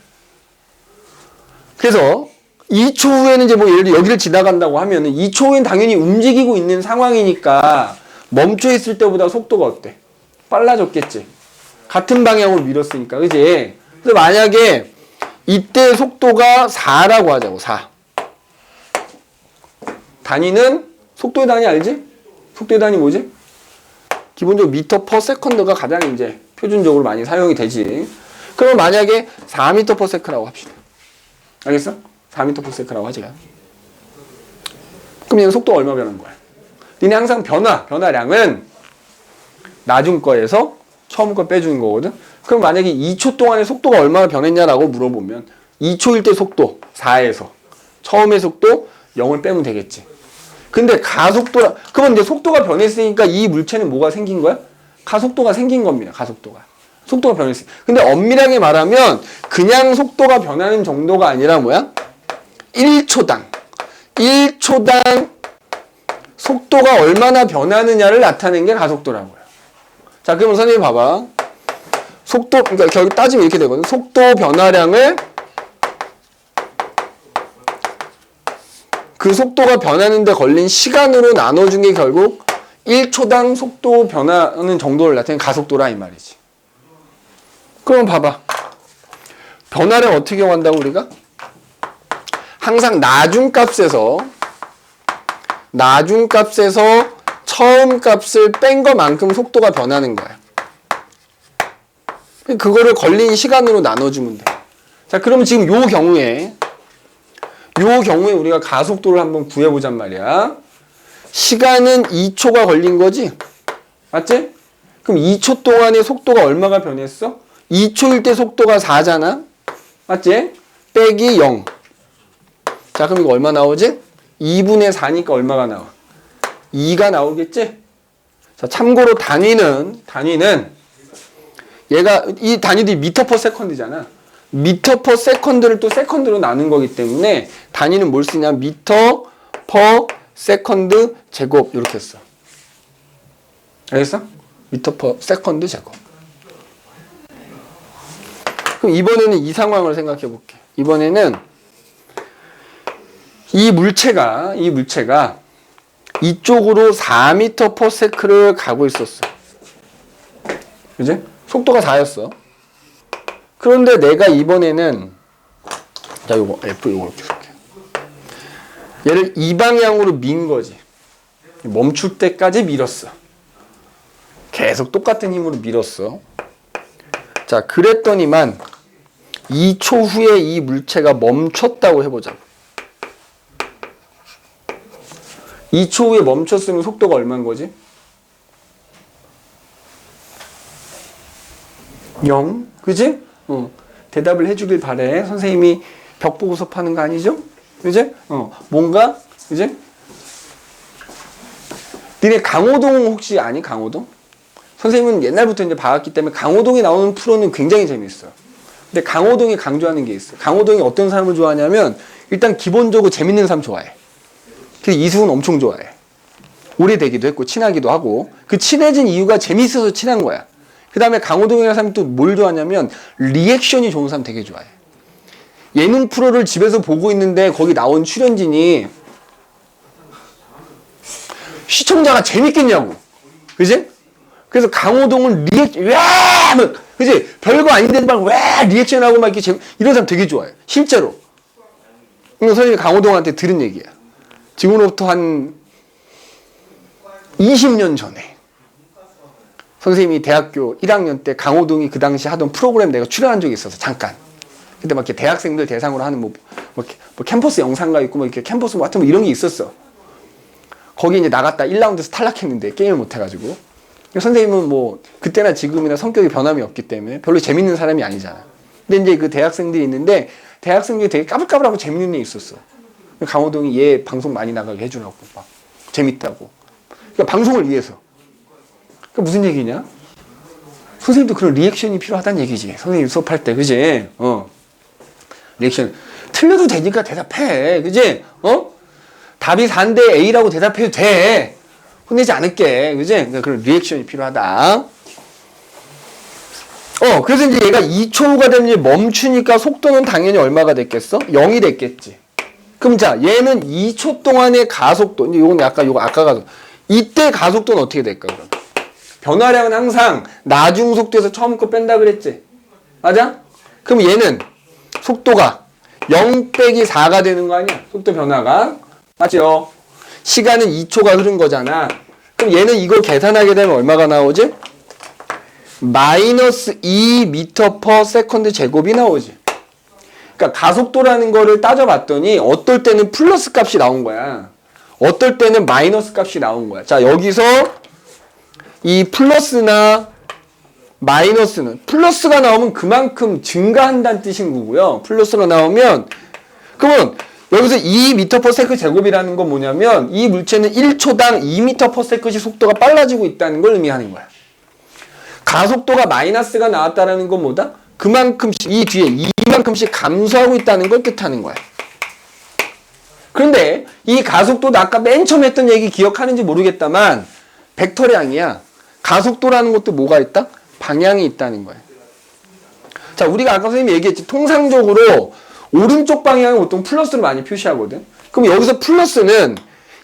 [SPEAKER 1] 그래서 2초 후에는 이제 뭐 예를 들어 여기를 지나간다고 하면은 2초 후엔 당연히 움직이고 있는 상황이니까 멈춰있을 때보다 속도가 어때? 빨라졌겠지? 같은 방향으로 밀었으니까, 그지? 그래서 만약에 이때 속도가 4라고 하자고, 4. 단위는 속도의 단위 알지? 속도의 단위 뭐지? 기본적으로 미터 퍼 세컨드가 가장 이제 표준적으로 많이 사용이 되지. 그럼 만약에 4미터 퍼 세컨드라고 합시다. 알겠어? 4미터 퍼 세컨드라고 하지. 그럼 얘는 속도가 얼마 변한 거야? 니네 항상 변화량은 나중 거에서 처음 거 빼주는 거거든? 그럼 만약에 2초 동안의 속도가 얼마나 변했냐라고 물어보면 2초일 때 속도 4에서 처음의 속도 0을 빼면 되겠지. 근데 가속도라, 그러면 이제 속도가 변했으니까 이 물체는 뭐가 생긴 거야? 가속도가 생긴 겁니다. 가속도가. 속도가 변했어요. 근데 엄밀하게 말하면 그냥 속도가 변하는 정도가 아니라 뭐야? 1초당 속도가 얼마나 변하느냐를 나타내는 게 가속도라고요. 자, 그러면 선생님 봐봐. 속도, 그러니까 결국 따지면 이렇게 되거든. 속도 변화량을 그 속도가 변하는데 걸린 시간으로 나눠준 게 결국 1초당 속도 변하는 정도를 나타내는 가속도라 이 말이지. 그럼 봐봐. 변화량 어떻게 한다고 우리가? 항상 나중값에서 처음 값을 뺀 것만큼 속도가 변하는 거야. 그거를 걸린 시간으로 나눠주면 돼. 자, 그러면 지금 요 경우에 우리가 가속도를 한번 구해보잔 말이야. 시간은 2초가 걸린 거지? 맞지? 그럼 2초 동안의 속도가 얼마가 변했어? 2초일 때 속도가 4잖아? 맞지? 빼기 0. 자, 그럼 이거 얼마 나오지? 2분의 4니까 얼마가 나와? 2가 나오겠지? 자, 참고로 단위는 얘가 이 단위들이 미터 퍼 세컨드잖아. 미터 퍼 세컨드를 또 세컨드로 나눈 거기 때문에 단위는 뭘 쓰냐? 미터 퍼 세컨드 제곱 이렇게 써. 알겠어? 미터 퍼 세컨드 제곱. 그럼 이번에는 이 상황을 생각해 볼게. 이번에는 이 물체가 이쪽으로 4m per sec를 가고 있었어. 그지? 속도가 4였어. 그런데 내가 이번에는 자, 요거 F 요거 이렇게 쓸게. 얘를 이 방향으로 민 거지. 멈출 때까지 밀었어. 계속 똑같은 힘으로 밀었어. 자, 그랬더니만 2초 후에 이 물체가 멈췄다고 해보자고. 2초 후에 멈췄으면 속도가 얼마인 거지? 0. 그지? 대답을 해주길 바래. 선생님이 벽 보고 수업하는 거 아니죠? 그지? 뭔가, 그지? 니네 강호동 혹시 아니? 강호동? 선생님은 옛날부터 이제 봐왔기 때문에 강호동이 나오는 프로는 굉장히 재밌어. 근데 강호동이 강조하는 게 있어. 강호동이 어떤 사람을 좋아하냐면 일단 기본적으로 재밌는 사람 좋아해. 그래서 이수근 엄청 좋아해. 오래되기도 했고 친하기도 하고 그 친해진 이유가 재밌어서 친한 거야. 그 다음에 강호동이라는 사람이 또 뭘 좋아하냐면 리액션이 좋은 사람 되게 좋아해. 예능 프로를 집에서 보고 있는데 거기 나온 출연진이 시청자가 재밌겠냐고. 그지? 그래서 강호동은 그지? 별거 아닌데 막 리액션하고 막 이렇게 이런 사람 되게 좋아해. 실제로. 이거 선생님이 강호동한테 들은 얘기야. 지금으로부터 한 20년 전에 선생님이 대학교 1학년 때 강호동이 그 당시 하던 프로그램 내가 출연한 적이 있어서 잠깐. 그때 막 이렇게 대학생들 대상으로 하는 뭐 캠퍼스 영상가 있고 뭐 이렇게 캠퍼스 뭐 하여튼 뭐 이런 게 있었어. 거기 이제 나갔다 1라운드에서 탈락했는데 게임을 못 해가지고. 선생님은 뭐 그때나 지금이나 성격이 변함이 없기 때문에 별로 재밌는 사람이 아니잖아. 근데 이제 그 대학생들이 있는데 대학생들이 되게 까불까불하고 재밌는 애 있었어. 강호동이 얘 방송 많이 나가게 해주라고 막 재밌다고. 그러니까 방송을 위해서. 그러니까 무슨 얘기냐? 선생님도 그런 리액션이 필요하다는 얘기지. 선생님 수업할 때, 그지? 리액션. 틀려도 되니까 대답해. 그지? 답이 4인데 A라고 대답해도 돼. 혼내지 않을게. 그지? 그러니까 그런 리액션이 필요하다. 그래서 이제 얘가 2초가 되면 이제 멈추니까 속도는 당연히 얼마가 됐겠어? 0이 됐겠지. 그럼 자, 얘는 2초 동안의 가속도, 이건 약간 요거 아까 가속. 이때 가속도는 어떻게 될까, 그럼? 변화량은 항상 나중 속도에서 처음 거 뺀다 그랬지? 맞아? 그럼 얘는 속도가 0 빼기 4가 되는 거 아니야? 속도 변화가. 맞죠? 시간은 2초가 흐른 거잖아. 그럼 얘는 이걸 계산하게 되면 얼마가 나오지? 마이너스 2m/s 제곱이 나오지. 그러니까 가속도라는 거를 따져봤더니 어떨 때는 플러스 값이 나온 거야. 어떨 때는 마이너스 값이 나온 거야. 자, 여기서 이 플러스나 마이너스는 플러스가 나오면 그만큼 증가한다는 뜻인 거고요. 플러스가 나오면 그러면 여기서 2m/s 제곱이라는 건 뭐냐면 이 물체는 1초당 2m/s씩 속도가 빨라지고 있다는 걸 의미하는 거야. 가속도가 마이너스가 나왔다라는 건 뭐다? 그만큼씩 이 뒤에 이만큼씩 감소하고 있다는 걸 뜻하는 거야. 그런데 이 가속도도 아까 맨 처음 했던 얘기 기억하는지 모르겠다만 벡터량이야. 가속도라는 것도 뭐가 있다? 방향이 있다는 거야. 자, 우리가 아까 선생님이 얘기했지. 통상적으로 오른쪽 방향을 보통 플러스로 많이 표시하거든. 그럼 여기서 플러스는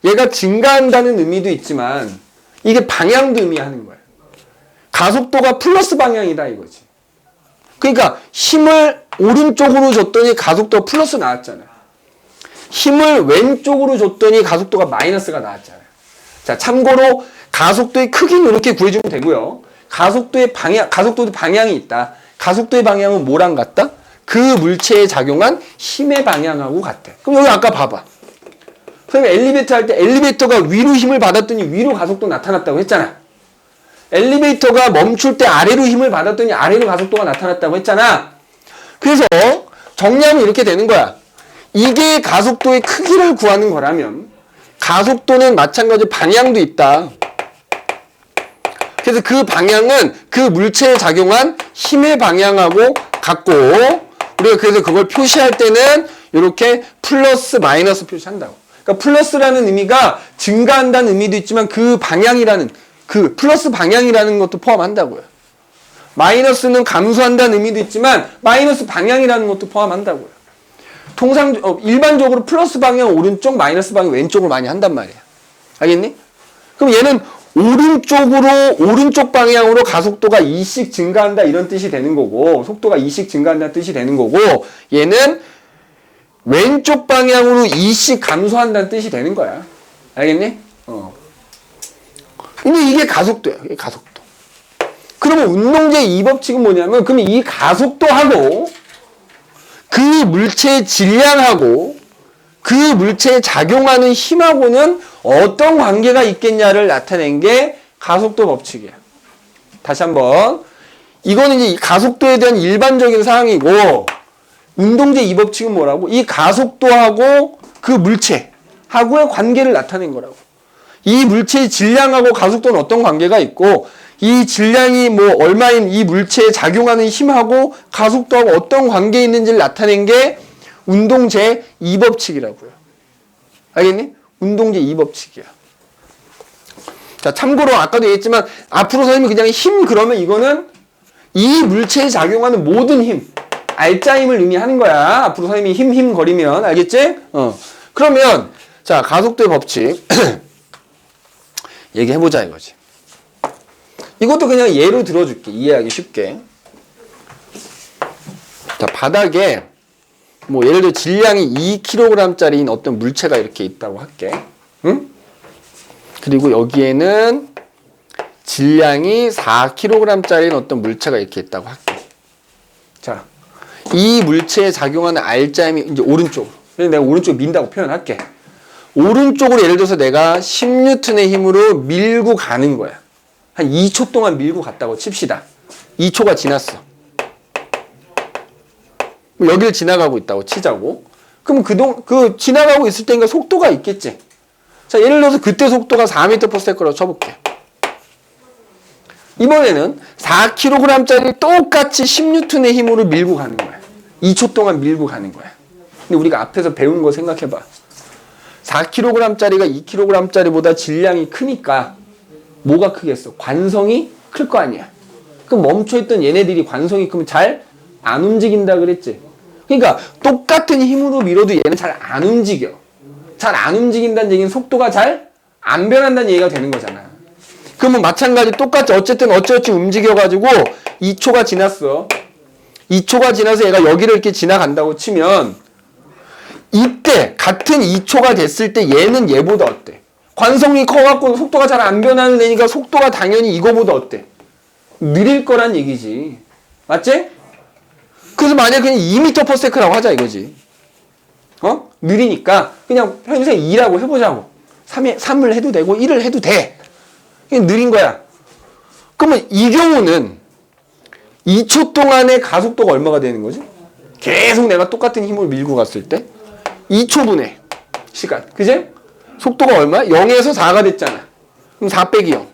[SPEAKER 1] 얘가 증가한다는 의미도 있지만 이게 방향도 의미하는 거야. 가속도가 플러스 방향이다 이거지. 그러니까 힘을 오른쪽으로 줬더니 가속도가 플러스 나왔잖아요. 힘을 왼쪽으로 줬더니 가속도가 마이너스가 나왔잖아요. 자, 참고로 가속도의 크기는 이렇게 구해주면 되고요. 가속도의 방향이 있다. 가속도의 방향은 뭐랑 같다? 그 물체에 작용한 힘의 방향하고 같대. 그럼 여기 아까 봐봐. 선생님 엘리베이터 할 때 엘리베이터가 위로 힘을 받았더니 위로 가속도 나타났다고 했잖아. 엘리베이터가 멈출 때 아래로 힘을 받았더니 아래로 가속도가 나타났다고 했잖아. 그래서 정리하면 이렇게 되는 거야. 이게 가속도의 크기를 구하는 거라면 가속도는 마찬가지로 방향도 있다. 그래서 그 방향은 그 물체에 작용한 힘의 방향하고 같고 우리가 그래서 그걸 표시할 때는 이렇게 플러스 마이너스 표시한다고. 그러니까 플러스라는 의미가 증가한다는 의미도 있지만 그 방향이라는 그 플러스 방향이라는 것도 포함한다고요. 마이너스는 감소한다는 의미도 있지만 마이너스 방향이라는 것도 포함한다고요. 일반적으로 플러스 방향 오른쪽, 마이너스 방향 왼쪽을 많이 한단 말이야. 알겠니? 그럼 얘는 오른쪽 방향으로 가속도가 2씩 증가한다 이런 뜻이 되는 거고 속도가 2씩 증가한다는 뜻이 되는 거고 얘는 왼쪽 방향으로 2씩 감소한다는 뜻이 되는 거야. 알겠니? 근데 이게 가속도야. 이게 가속도. 그러면 운동제의 이 법칙은 뭐냐면 그러면 이 가속도하고 그 물체의 질량하고 그 물체에 작용하는 힘하고는 어떤 관계가 있겠냐를 나타낸 게 가속도 법칙이야. 다시 한번. 이거는 이제 가속도에 대한 일반적인 사항이고 운동제 이 법칙은 뭐라고? 이 가속도하고 그 물체하고의 관계를 나타낸 거라고. 이 물체의 질량하고 가속도는 어떤 관계가 있고 이 질량이 뭐 얼마인 이 물체에 작용하는 힘하고 가속도하고 어떤 관계에 있는지를 나타낸 게 운동제 2법칙이라고요. 알겠니? 운동제 2법칙이야. 자, 참고로 아까도 얘기했지만 앞으로 선생님이 그냥 힘 그러면 이거는 이 물체에 작용하는 모든 힘, 알짜 힘을 의미하는 거야. 앞으로 선생님이 힘 거리면 알겠지? 그러면 자, 가속도의 법칙 얘기해보자 이거지. 이것도 그냥 예로 들어줄게. 이해하기 쉽게. 자, 바닥에 뭐 예를 들어 질량이 2kg짜리인 어떤 물체가 이렇게 있다고 할게. 응? 그리고 여기에는 질량이 4kg짜리인 어떤 물체가 이렇게 있다고 할게. 자, 이 물체에 작용하는 알짜힘이 이제 오른쪽으로. 그래서 내가 오른쪽 민다고 표현할게. 오른쪽으로 예를 들어서 내가 10N의 힘으로 밀고 가는 거야. 한 2초 동안 밀고 갔다고 칩시다. 2초가 지났어. 여기를 지나가고 있다고 치자고. 그럼 지나가고 있을 때니까 속도가 있겠지. 자, 예를 들어서 그때 속도가 4m/s라고 쳐볼게. 이번에는 4kg짜리 똑같이 10N의 힘으로 밀고 가는 거야. 2초 동안 밀고 가는 거야. 근데 우리가 앞에서 배운 거 생각해봐. 4kg짜리가 2kg짜리보다 질량이 크니까 뭐가 크겠어? 관성이 클 거 아니야. 그럼 멈춰있던 얘네들이 관성이 크면 잘 안 움직인다 그랬지. 그러니까 똑같은 힘으로 밀어도 얘는 잘 안 움직여. 잘 안 움직인다는 얘기는 속도가 잘 안 변한다는 얘기가 되는 거잖아. 그러면 마찬가지 똑같이 어쨌든 어찌어찌 움직여가지고 2초가 지났어. 2초가 지나서 얘가 여기를 이렇게 지나간다고 치면 이때 같은 2초가 됐을 때 얘는 얘보다 어때? 관성이 커갖고 속도가 잘 안 변하는 애니까 속도가 당연히 이거보다 어때? 느릴 거란 얘기지. 맞지? 그래서 만약에 그냥 2m/s라고 하자 이거지. 느리니까 그냥 평생 2라고 해보자고. 3을 해도 되고 1을 해도 돼. 그냥 느린 거야. 그러면 이 경우는 2초 동안의 가속도가 얼마가 되는 거지? 계속 내가 똑같은 힘을 밀고 갔을 때 2초분의 시간. 그지? 속도가 얼마야? 0에서 4가 됐잖아. 그럼 4 빼기 0.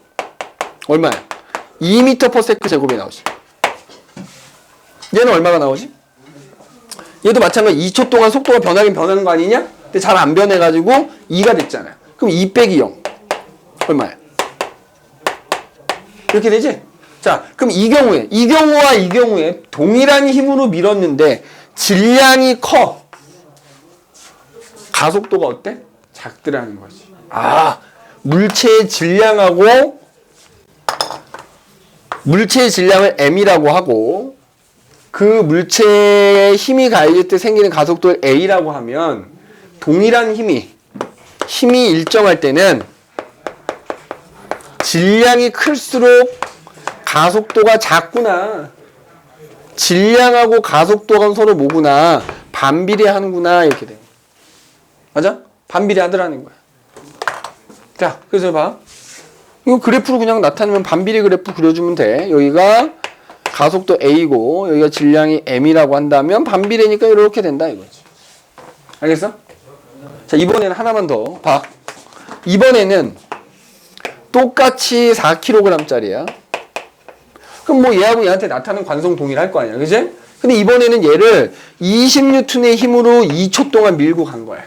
[SPEAKER 1] 얼마야? 2m/s 제곱이 나오지. 얘는 얼마가 나오지? 얘도 마찬가지 2초 동안 속도가 변하긴 변하는 거 아니냐? 근데 잘 안 변해가지고 2가 됐잖아. 그럼 2 빼기 0. 얼마야? 이렇게 되지? 자, 그럼 이 경우와 이 경우에 동일한 힘으로 밀었는데 질량이 커. 가속도가 어때? 작더라는 거지. 아, 물체의 질량을 m이라고 하고 그 물체에 힘이 가해질 때 생기는 가속도를 a라고 하면 동일한 힘이 일정할 때는 질량이 클수록 가속도가 작구나. 질량하고 가속도가 서로 뭐구나. 반비례하는구나. 이렇게 돼. 맞아? 반비례하더라는 거야. 자, 그래서 봐. 이거 그래프로 그냥 나타내면 반비례 그래프 그려주면 돼. 여기가 가속도 A고 여기가 질량이 M이라고 한다면 반비례니까 이렇게 된다 이거지. 알겠어? 자, 이번에는 하나만 더 봐. 이번에는 똑같이 4kg짜리야. 그럼 뭐 얘하고 얘한테 나타나는 관성 동일할 거 아니야. 그지? 근데 이번에는 얘를 20N의 힘으로 2초 동안 밀고 간 거야.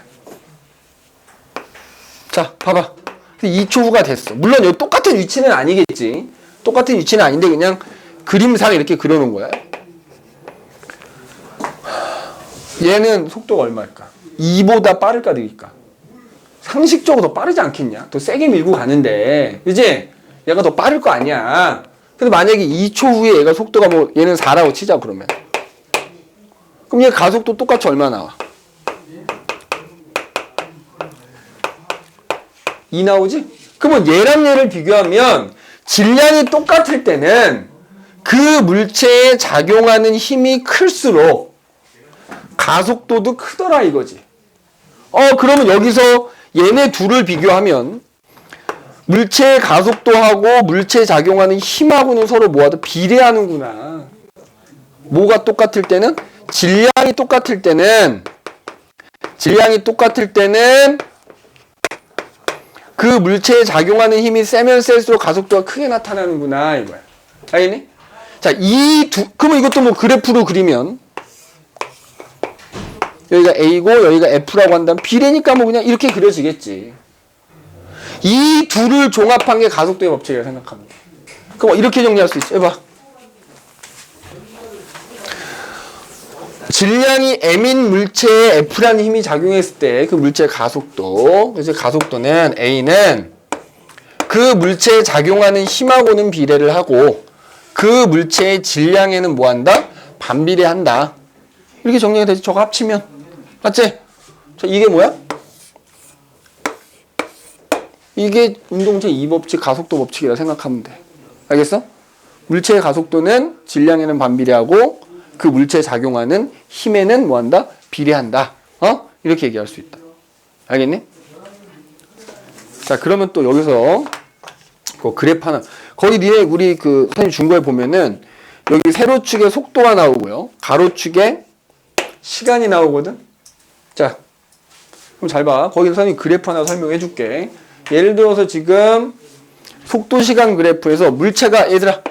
[SPEAKER 1] 자, 봐봐. 2초 후가 됐어. 물론 여기 똑같은 위치는 아니겠지. 똑같은 위치는 아닌데 그냥 그림상 이렇게 그려놓은 거야. 얘는 속도가 얼마일까? 2보다 빠를까 느릴까? 상식적으로 더 빠르지 않겠냐? 더 세게 밀고 가는데 그치? 얘가 더 빠를 거 아니야. 근데 만약에 2초 후에 얘가 속도가 뭐 얘는 4라고 치자 그러면 그럼 얘 가속도 똑같이 얼마 나와? 2 나오지? 그러면 얘랑 얘를 비교하면 질량이 똑같을 때는 그 물체에 작용하는 힘이 클수록 가속도도 크더라 이거지. 그러면 여기서 얘네 둘을 비교하면 물체의 가속도하고 물체에 작용하는 힘하고는 서로 뭐하다 비례하는구나. 뭐가 똑같을 때는? 질량이 똑같을 때는 그 물체에 작용하는 힘이 세면 셀수록 가속도가 크게 나타나는구나 이거야. 알겠니? 자, 그러면 이것도 뭐 그래프로 그리면 여기가 A고 여기가 F라고 한다면 비례니까 뭐 그냥 이렇게 그려지겠지. 이 둘을 종합한 게 가속도의 법칙이라고 생각하면 돼. 그럼 이렇게 정리할 수 있어. 해봐. 질량이 M인 물체에 F라는 힘이 작용했을 때 그 물체의 가속도. 그래서 가속도는 A는 그 물체에 작용하는 힘하고는 비례를 하고 그 물체의 질량에는 뭐 한다? 반비례한다. 이렇게 정리가 되지. 저거 합치면. 맞지? 자, 이게 뭐야? 이게 운동체 2법칙 가속도 법칙이라 생각하면 돼. 알겠어? 물체의 가속도는 질량에는 반비례하고 그 물체에 작용하는 힘에는 뭐한다? 비례한다. 이렇게 얘기할 수 있다. 알겠니? 자, 그러면 또 여기서 그 그래프 하나. 거기 우리 그 선생님 준 거에 보면은 여기 세로축에 속도가 나오고요. 가로축에 시간이 나오거든. 자, 그럼 잘 봐. 거기 선생님 그래프 하나 설명해 줄게. 예를 들어서 지금 속도 시간 그래프에서 물체가 얘들아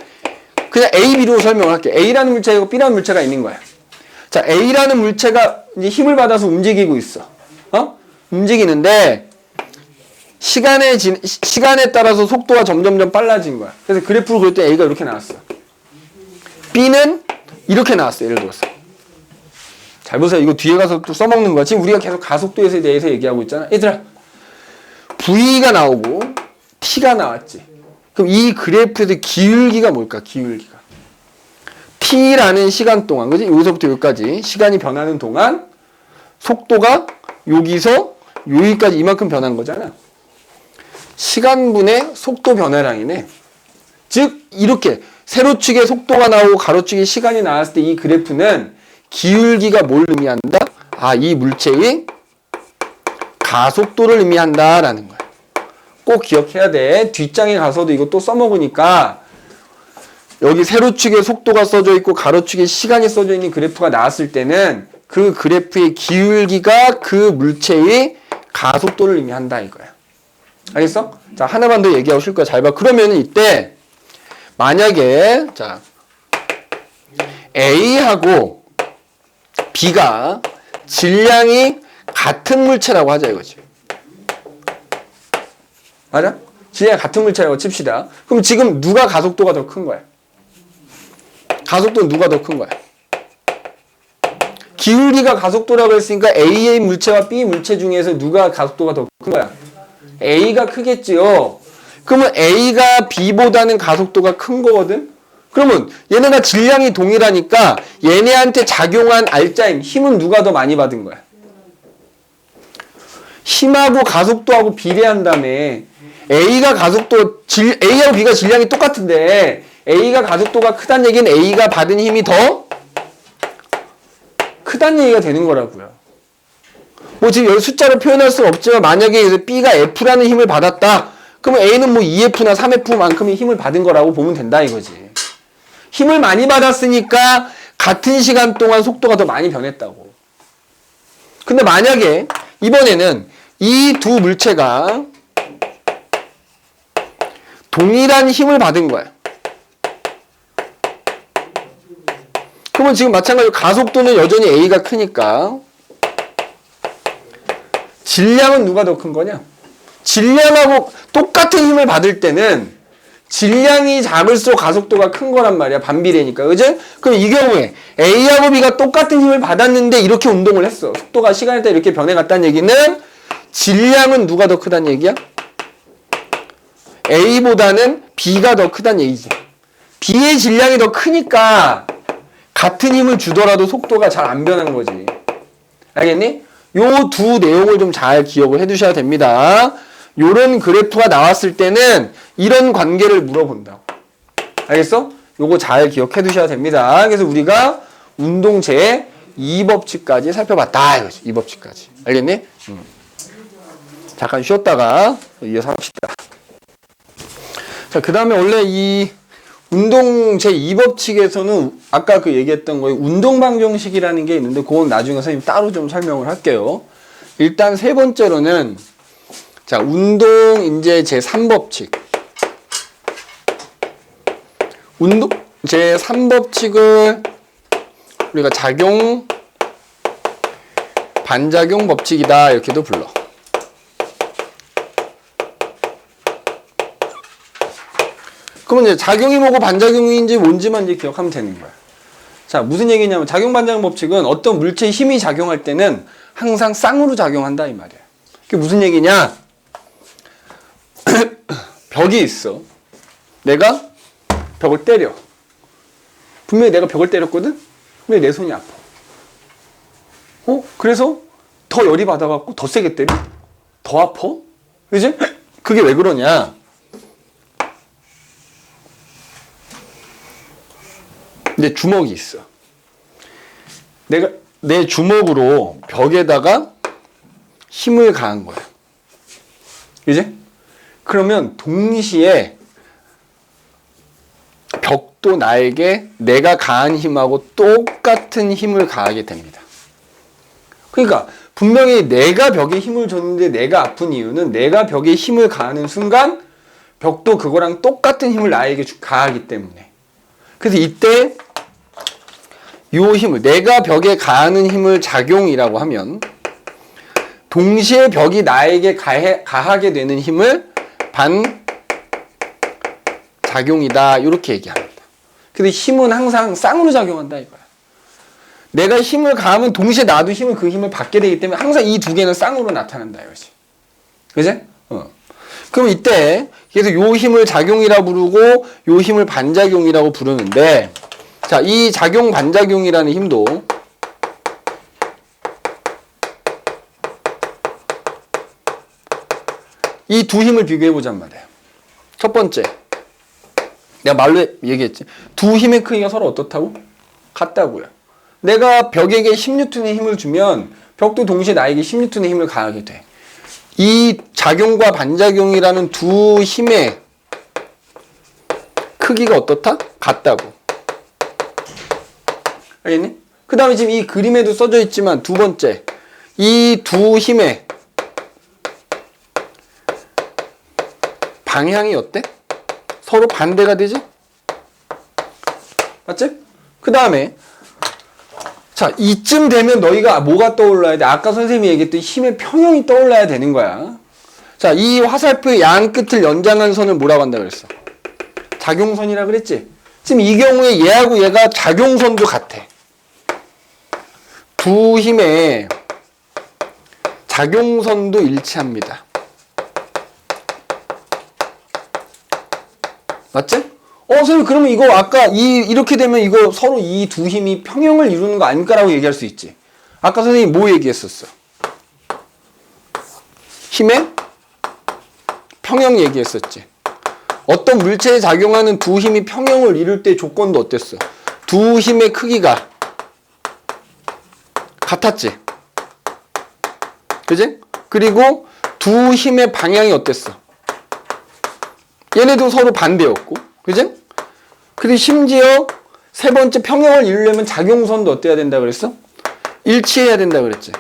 [SPEAKER 1] 그냥 A, B로 설명을 할게. A라는 물체가 있고 B라는 물체가 있는 거야. 자, A라는 물체가 이제 힘을 받아서 움직이고 있어. 움직이는데 시간에 따라서 속도가 점점점 빨라진 거야. 그래서 그래프로 그릴 때 A가 이렇게 나왔어. B는 이렇게 나왔어요. 예를 들어서. 잘 보세요. 이거 뒤에 가서 또 써먹는 거야. 지금 우리가 계속 가속도에 대해서 얘기하고 있잖아. 얘들아, V가 나오고 T가 나왔지. 그럼 이 그래프에서 기울기가 뭘까? 기울기가. T라는 시간 동안, 그지? 여기서부터 여기까지 시간이 변하는 동안 속도가 여기서 여기까지 이만큼 변한 거잖아. 시간분의 속도 변화량이네. 즉 이렇게 세로축에 속도가 나오고 가로축에 시간이 나왔을 때 이 그래프는 기울기가 뭘 의미한다? 아, 이 물체의 가속도를 의미한다라는 거야. 꼭 기억해야 돼. 뒷장에 가서도 이거 또 써먹으니까 여기 세로축에 속도가 써져 있고 가로축에 시간이 써져 있는 그래프가 나왔을 때는 그 그래프의 기울기가 그 물체의 가속도를 의미한다 이거야. 알겠어? 자, 하나만 더 얘기하고 쉴 거야. 잘 봐. 그러면 이때 만약에 자 A하고 B가 질량이 같은 물체라고 하자 이거지. 맞아? 질량이 같은 물체라고 칩시다. 그럼 지금 누가 가속도가 더 큰 거야? 가속도는 누가 더 큰 거야? 기울기가 가속도라고 했으니까 A의 물체와 B 물체 중에서 누가 가속도가 더 큰 거야? A가 크겠지요. 그러면 A가 B보다는 가속도가 큰 거거든? 그러면 얘네가 질량이 동일하니까 얘네한테 작용한 알짜임, 힘은 누가 더 많이 받은 거야? 힘하고 가속도하고 비례한다며. A하고 B가 질량이 똑같은데 A가 가속도가 크다는 얘기는 A가 받은 힘이 더 크다는 얘기가 되는 거라고요. 뭐 지금 여기 숫자로 표현할 수는 없지만 만약에 B가 F라는 힘을 받았다. 그러면 A는 뭐 2F나 3F만큼의 힘을 받은 거라고 보면 된다 이거지. 힘을 많이 받았으니까 같은 시간 동안 속도가 더 많이 변했다고. 근데 만약에 이번에는 이 두 물체가 동일한 힘을 받은 거야. 그러면 지금 마찬가지로 가속도는 여전히 A가 크니까 질량은 누가 더 큰 거냐? 질량하고 똑같은 힘을 받을 때는 질량이 작을수록 가속도가 큰 거란 말이야. 반비례니까. 그죠? 그럼 이 경우에 A하고 B가 똑같은 힘을 받았는데 이렇게 운동을 했어. 속도가 시간에 따라 이렇게 변해갔다는 얘기는 질량은 누가 더 크다는 얘기야? A보다는 B가 더 크다는 얘기지. B의 질량이 더 크니까 같은 힘을 주더라도 속도가 잘 안 변한 거지. 알겠니? 요 두 내용을 좀 잘 기억을 해 두셔야 됩니다. 요런 그래프가 나왔을 때는 이런 관계를 물어본다고. 알겠어? 요거 잘 기억해 두셔야 됩니다. 그래서 우리가 운동체 2법칙까지 살펴봤다 이거지. 2법칙까지. 알겠니? 잠깐 쉬었다가 이어서 합시다. 자, 그 다음에 원래 이 운동 제2법칙에서는 아까 그 얘기했던 거에 운동방정식이라는 게 있는데 그건 나중에 선생님 따로 좀 설명을 할게요. 일단 세 번째로는 자, 운동 이제 제3법칙. 운동 제3법칙을 우리가 작용 반작용 법칙이다 이렇게도 불러. 그러면 이제 작용이 뭐고 반작용인지 뭔지만 이제 기억하면 되는 거야. 자, 무슨 얘기냐면 작용 반작용 법칙은 어떤 물체의 힘이 작용할 때는 항상 쌍으로 작용한다 이 말이야. 그게 무슨 얘기냐? 벽이 있어. 내가 벽을 때려. 분명히 내가 벽을 때렸거든? 근데 내 손이 아파. 그래서 더 열이 받아갖고 더 세게 때려? 더 아파? 그지? 그게 왜 그러냐? 내 주먹이 있어. 내가 내 주먹으로 벽에다가 힘을 가한 거야. 그지? 그러면 동시에 벽도 나에게 내가 가한 힘하고 똑같은 힘을 가하게 됩니다. 그러니까 분명히 내가 벽에 힘을 줬는데 내가 아픈 이유는 내가 벽에 힘을 가하는 순간 벽도 그거랑 똑같은 힘을 나에게 가하기 때문에. 그래서 이때 요 힘을 내가 벽에 가하는 힘을 작용이라고 하면 동시에 벽이 나에게 가하게 되는 힘을 반작용이다 이렇게 얘기합니다. 근데 힘은 항상 쌍으로 작용한다 이거야. 내가 힘을 가하면 동시에 나도 힘을 그 힘을 받게 되기 때문에 항상 이 두 개는 쌍으로 나타난다 이거지. 그지? 그럼 이때 그래서 요 힘을 작용이라 부르고 요 힘을 반작용이라고 부르는데, 자, 이 작용 반작용이라는 힘도 이 두 힘을 비교해 보잔 말이에요. 첫 번째, 내가 말로 얘기했지. 두 힘의 크기가 서로 어떻다고? 같다고요. 내가 벽에게 10N의 힘을 주면 벽도 동시에 나에게 10N의 힘을 가하게 돼. 이 작용과 반작용이라는 두 힘의 크기가 어떻다? 같다고. 알겠니? 그 다음에 지금 이 그림에도 써져 있지만 두 번째, 이 두 힘의 방향이 어때? 서로 반대가 되지? 맞지? 그 다음에 자, 이쯤 되면 너희가 뭐가 떠올라야 돼? 아까 선생님이 얘기했던 힘의 평형이 떠올라야 되는 거야. 자, 이 화살표의 양 끝을 연장한 선을 뭐라고 한다 그랬어? 작용선이라 그랬지? 지금 이 경우에 얘하고 얘가 작용선도 같아. 두 힘의 작용선도 일치합니다. 맞지? 선생님, 그러면 이거 아까 이렇게 되면 이거 서로 이 두 힘이 평형을 이루는 거 아닐까라고 얘기할 수 있지. 아까 선생님이 뭐 얘기했었어? 힘의 평형 얘기했었지. 어떤 물체에 작용하는 두 힘이 평형을 이룰 때 조건도 어땠어? 두 힘의 크기가 같았지. 그지? 그리고 두 힘의 방향이 어땠어? 얘네도 서로 반대였고. 그지? 근데 심지어 세 번째 평형을 이루려면 작용선도 어때야 된다 그랬어? 일치해야 된다 그랬지.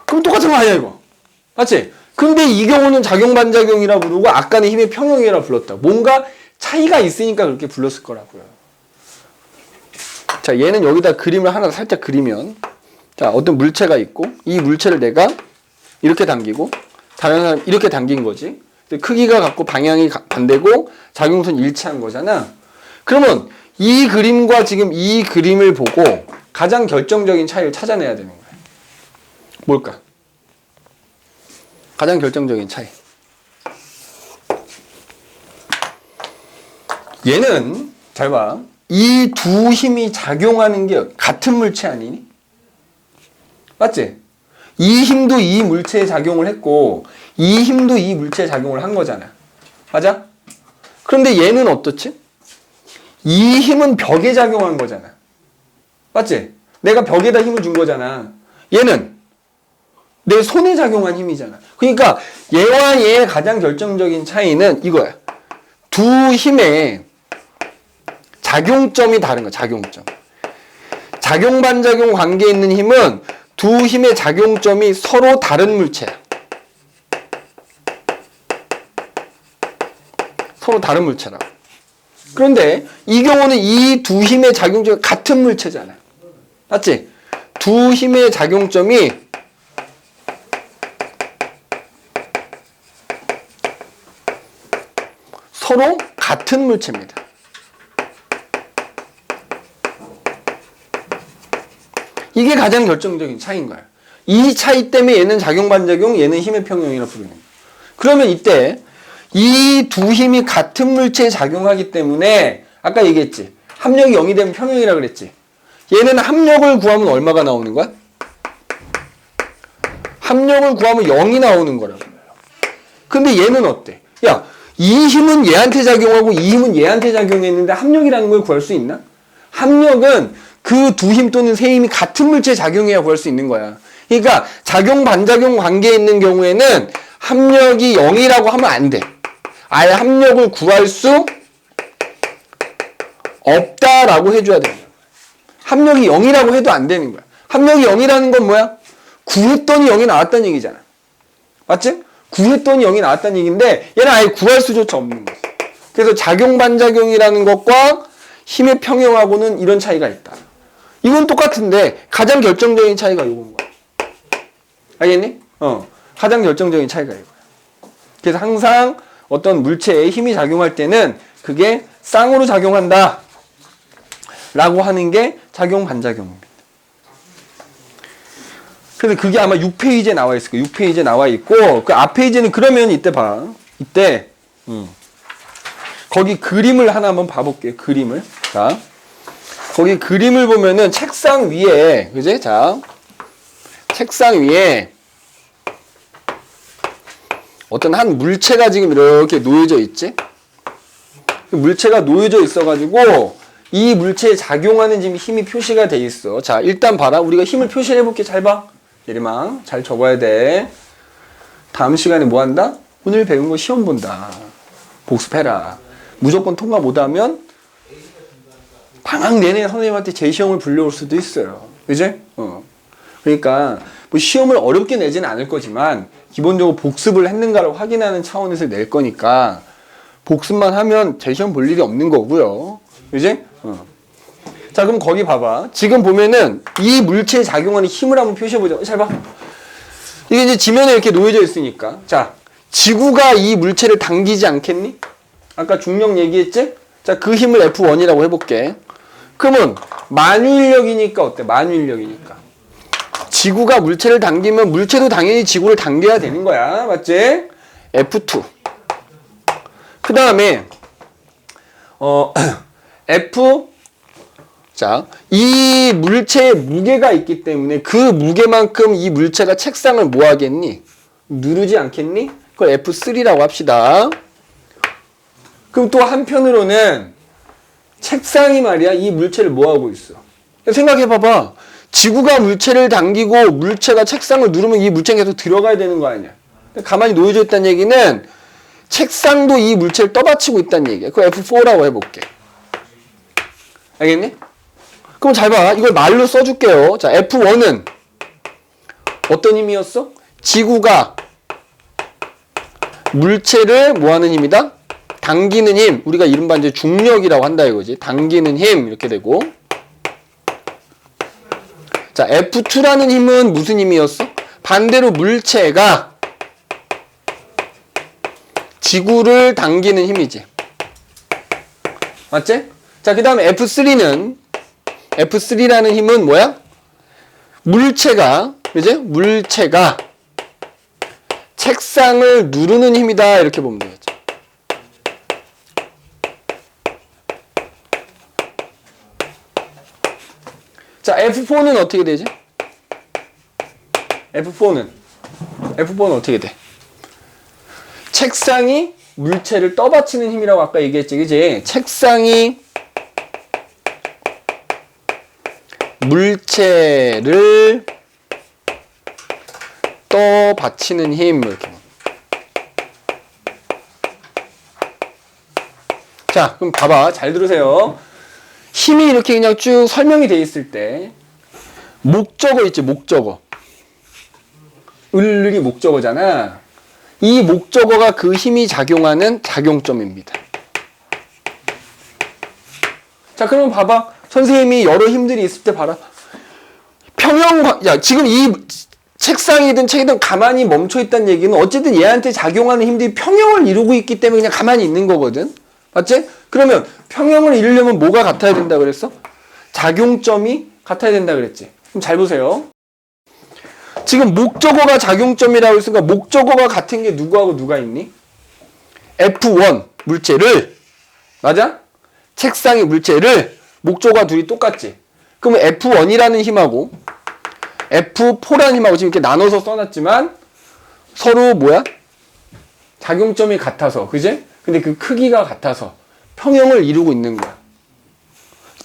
[SPEAKER 1] 그럼 똑같은 거 아니야 이거. 맞지? 근데 이 경우는 작용 반작용이라 부르고 아까는 힘의 평형이라 불렀다. 뭔가 차이가 있으니까 그렇게 불렀을 거라고요. 자, 얘는 여기다 그림을 하나 살짝 그리면, 자, 어떤 물체가 있고 이 물체를 내가 이렇게 당기고 다른 사람 이렇게 당긴 거지. 크기가 같고 방향이 반대고 작용선 일치한 거잖아. 그러면 이 그림과 지금 이 그림을 보고 가장 결정적인 차이를 찾아내야 되는 거야. 뭘까? 가장 결정적인 차이. 얘는 잘 봐. 이 두 힘이 작용하는 게 같은 물체 아니니? 맞지? 이 힘도 이 물체에 작용을 했고 이 힘도 이 물체에 작용을 한 거잖아. 맞아? 그런데 얘는 어떻지? 이 힘은 벽에 작용한 거잖아. 맞지? 내가 벽에다 힘을 준 거잖아. 얘는 내 손에 작용한 힘이잖아. 그러니까 얘와 얘의 가장 결정적인 차이는 이거야. 두 힘의 작용점이 다른 거야. 작용점. 작용 반작용 관계에 있는 힘은 두 힘의 작용점이 서로 다른 물체야. 서로 다른 물체라고. 그런데 이 경우는 이 두 힘의 작용점이 같은 물체잖아. 맞지? 두 힘의 작용점이 서로 같은 물체입니다. 이게 가장 결정적인 차이인 거야. 이 차이 때문에 얘는 작용 반작용, 얘는 힘의 평형이라 부르는 거야. 그러면 이때 이 두 힘이 같은 물체에 작용하기 때문에 아까 얘기했지. 합력이 0이 되면 평형이라 그랬지. 얘는 합력을 구하면 얼마가 나오는 거야? 합력을 구하면 0이 나오는 거라고. 근데 얘는 어때? 야, 이 힘은 얘한테 작용하고 이 힘은 얘한테 작용했는데 합력이라는 걸 구할 수 있나? 합력은 그 두 힘 또는 세 힘이 같은 물체에 작용해야 구할 수 있는 거야. 그러니까 작용 반작용 관계에 있는 경우에는 합력이 0이라고 하면 안 돼. 아예 합력을 구할 수 없다라고 해줘야 되는 거야. 합력이 0이라고 해도 안 되는 거야. 합력이 0이라는 건 뭐야? 구했더니 0이 나왔다는 얘기잖아. 맞지? 구했더니 0이 나왔다는 얘기인데 얘는 아예 구할 수조차 없는 거지. 그래서 작용 반작용이라는 것과 힘의 평형하고는 이런 차이가 있다. 이건 똑같은데 가장 결정적인 차이가 이건 거야. 알겠니? 가장 결정적인 차이가 이거야. 그래서 항상 어떤 물체에 힘이 작용할 때는 그게 쌍으로 작용한다 라고 하는 게 작용 반작용입니다. 그래서 그게 아마 6페이지에 나와 있을 거예요. 6페이지에 나와 있고 그 앞 페이지는 그러면 이때 봐. 이때 거기 그림을 하나 한번 봐볼게요. 그림을. 자, 거기 그림을 보면은 책상 위에, 그지? 자, 책상 위에 어떤 한 물체가 지금 이렇게 놓여져 있지? 물체가 놓여져 있어가지고 이 물체에 작용하는 지금 힘이 표시가 돼 있어. 자, 일단 봐라. 우리가 힘을 표시해 볼게. 잘 봐. 예림아, 잘 적어야 돼. 다음 시간에 뭐 한다? 오늘 배운 거 시험 본다. 복습해라. 무조건 통과 못하면 방학 내내 선생님한테 재시험을 불려올 수도 있어요. 그지? 그러니까 뭐 시험을 어렵게 내지는 않을 거지만 기본적으로 복습을 했는가를 확인하는 차원에서 낼 거니까 복습만 하면 재시험 볼 일이 없는 거고요. 그지? 자, 그럼 거기 봐봐. 지금 보면은 이 물체에 작용하는 힘을 한번 표시해보자. 잘 봐. 이게 이제 지면에 이렇게 놓여져 있으니까. 자, 지구가 이 물체를 당기지 않겠니? 아까 중력 얘기했지? 자, 그 힘을 F1이라고 해볼게. 그러면 만유인력이니까 어때? 만유인력이니까. 지구가 물체를 당기면 물체도 당연히 지구를 당겨야 되는 거야. 맞지? F2. 그 다음에 F, 자, 이 물체에 무게가 있기 때문에 그 무게만큼 이 물체가 책상을 뭐 하겠니? 누르지 않겠니? 그걸 F3라고 합시다. 그럼 또 한편으로는 책상이 말이야, 이 물체를 뭐 하고 있어? 생각해 봐봐. 지구가 물체를 당기고 물체가 책상을 누르면 이 물체가 계속 들어가야 되는 거 아니야? 가만히 놓여져 있다는 얘기는 책상도 이 물체를 떠받치고 있다는 얘기야. 그거 F4라고 해볼게. 알겠니? 그럼 잘 봐. 이걸 말로 써줄게요. 자, F1은 어떤 힘이었어? 지구가 물체를 뭐 하는 힘이다? 당기는 힘. 우리가 이른바 이제 중력이라고 한다 이거지. 당기는 힘. 이렇게 되고. 자, F2라는 힘은 무슨 힘이었어? 반대로 물체가 지구를 당기는 힘이지. 맞지? 자, 그 다음에 F3라는 힘은 뭐야? 물체가, 그지? 물체가 책상을 누르는 힘이다. 이렇게 보면 되겠죠. 자, F4는 어떻게 되지? F4는 어떻게 돼? 책상이 물체를 떠받치는 힘이라고 아까 얘기했지, 그지? 책상이 물체를 떠받치는 힘. 이렇게. 자, 그럼 봐봐. 잘 들으세요. 힘이 이렇게 그냥 쭉 설명이 돼 있을 때 목적어 있지, 목적어. 을이 목적어잖아. 이 목적어가 그 힘이 작용하는 작용점입니다. 자, 그러면 봐봐. 선생님이 여러 힘들이 있을 때 봐라. 야, 지금 이 책상이든 책이든 가만히 멈춰 있다는 얘기는 어쨌든 얘한테 작용하는 힘들이 평형을 이루고 있기 때문에 그냥 가만히 있는 거거든. 맞지? 그러면 평형을 이루려면 뭐가 같아야 된다 그랬어? 작용점이 같아야 된다 그랬지. 그럼 잘 보세요. 지금 목적어가 작용점이라고 했으니까 목적어가 같은 게 누구하고 누가 있니? F1 물체를, 맞아? 책상의 물체를 목적어가 둘이 똑같지. 그러면 F1이라는 힘하고 F4라는 힘하고 지금 이렇게 나눠서 써놨지만 서로 뭐야? 작용점이 같아서, 그지? 근데 그 크기가 같아서 평형을 이루고 있는 거야.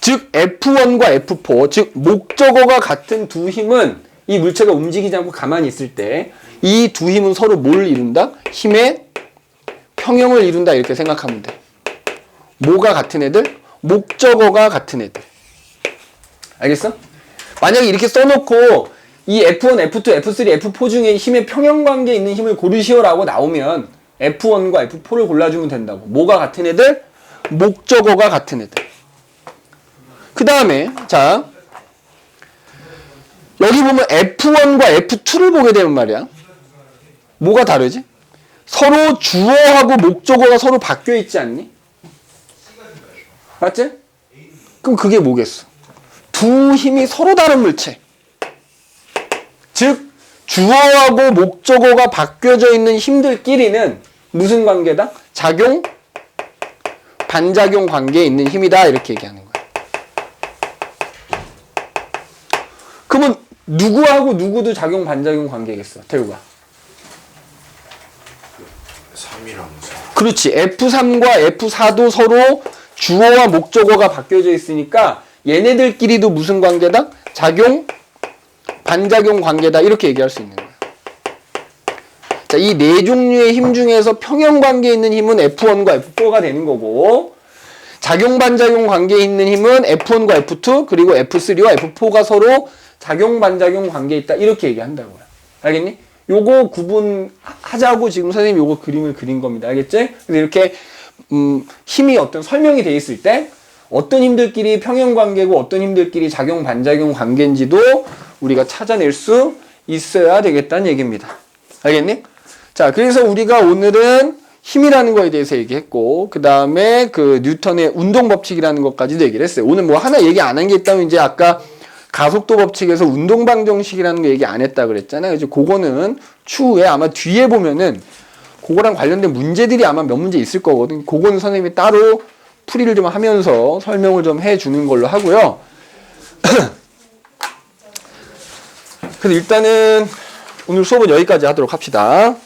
[SPEAKER 1] 즉 F1과 F4, 즉 목적어가 같은 두 힘은 이 물체가 움직이지 않고 가만히 있을 때 이 두 힘은 서로 뭘 이룬다? 힘의 평형을 이룬다. 이렇게 생각하면 돼. 뭐가 같은 애들? 목적어가 같은 애들. 알겠어? 만약에 이렇게 써놓고 이 F1, F2, F3, F4 중에 힘의 평형관계에 있는 힘을 고르시오라고 나오면 F1과 F4를 골라주면 된다고. 뭐가 같은 애들? 목적어가 같은 애들. 그 다음에 자, 여기 보면 F1과 F2를 보게 되면 말이야. 뭐가 다르지? 서로 주어하고 목적어가 서로 바뀌어 있지 않니? 맞지? 그럼 그게 뭐겠어? 두 힘이 서로 다른 물체. 즉 주어하고 목적어가 바뀌어져 있는 힘들끼리는 무슨 관계다? 작용, 반작용 관계에 있는 힘이다. 이렇게 얘기하는 거야. 그러면 누구하고 누구도 작용, 반작용 관계겠어? 태우가.
[SPEAKER 2] 3이랑 4.
[SPEAKER 1] 그렇지. F3과 F4도 서로 주어와 목적어가 바뀌어져 있으니까 얘네들끼리도 무슨 관계다? 작용, 반작용 관계다. 이렇게 얘기할 수 있는 거야. 자, 이 네 종류의 힘 중에서 평형 관계에 있는 힘은 F1과 F4가 되는 거고, 작용, 반작용 관계에 있는 힘은 F1과 F2 그리고 F3와 F4가 서로 작용, 반작용 관계에 있다. 이렇게 얘기한다고요. 알겠니? 요거 구분하자고 지금 선생님이 요거 그림을 그린 겁니다. 알겠지? 그래서 이렇게 힘이 어떤 설명이 돼 있을 때 어떤 힘들끼리 평형 관계고 어떤 힘들끼리 작용, 반작용 관계인지도 우리가 찾아낼 수 있어야 되겠다는 얘기입니다. 알겠니? 자, 그래서 우리가 오늘은 힘이라는 거에 대해서 얘기했고, 그 다음에 그 뉴턴의 운동 법칙이라는 것까지도 얘기를 했어요. 오늘 뭐 하나 얘기 안 한 게 있다면 이제 아까 가속도 법칙에서 운동 방정식이라는 거 얘기 안 했다 그랬잖아요. 그래서 그거는 추후에 아마 뒤에 보면은 그거랑 관련된 문제들이 아마 몇 문제 있을 거거든. 그거는 선생님이 따로 풀이를 좀 하면서 설명을 좀 해주는 걸로 하고요. 그래서 일단은 오늘 수업은 여기까지 하도록 합시다.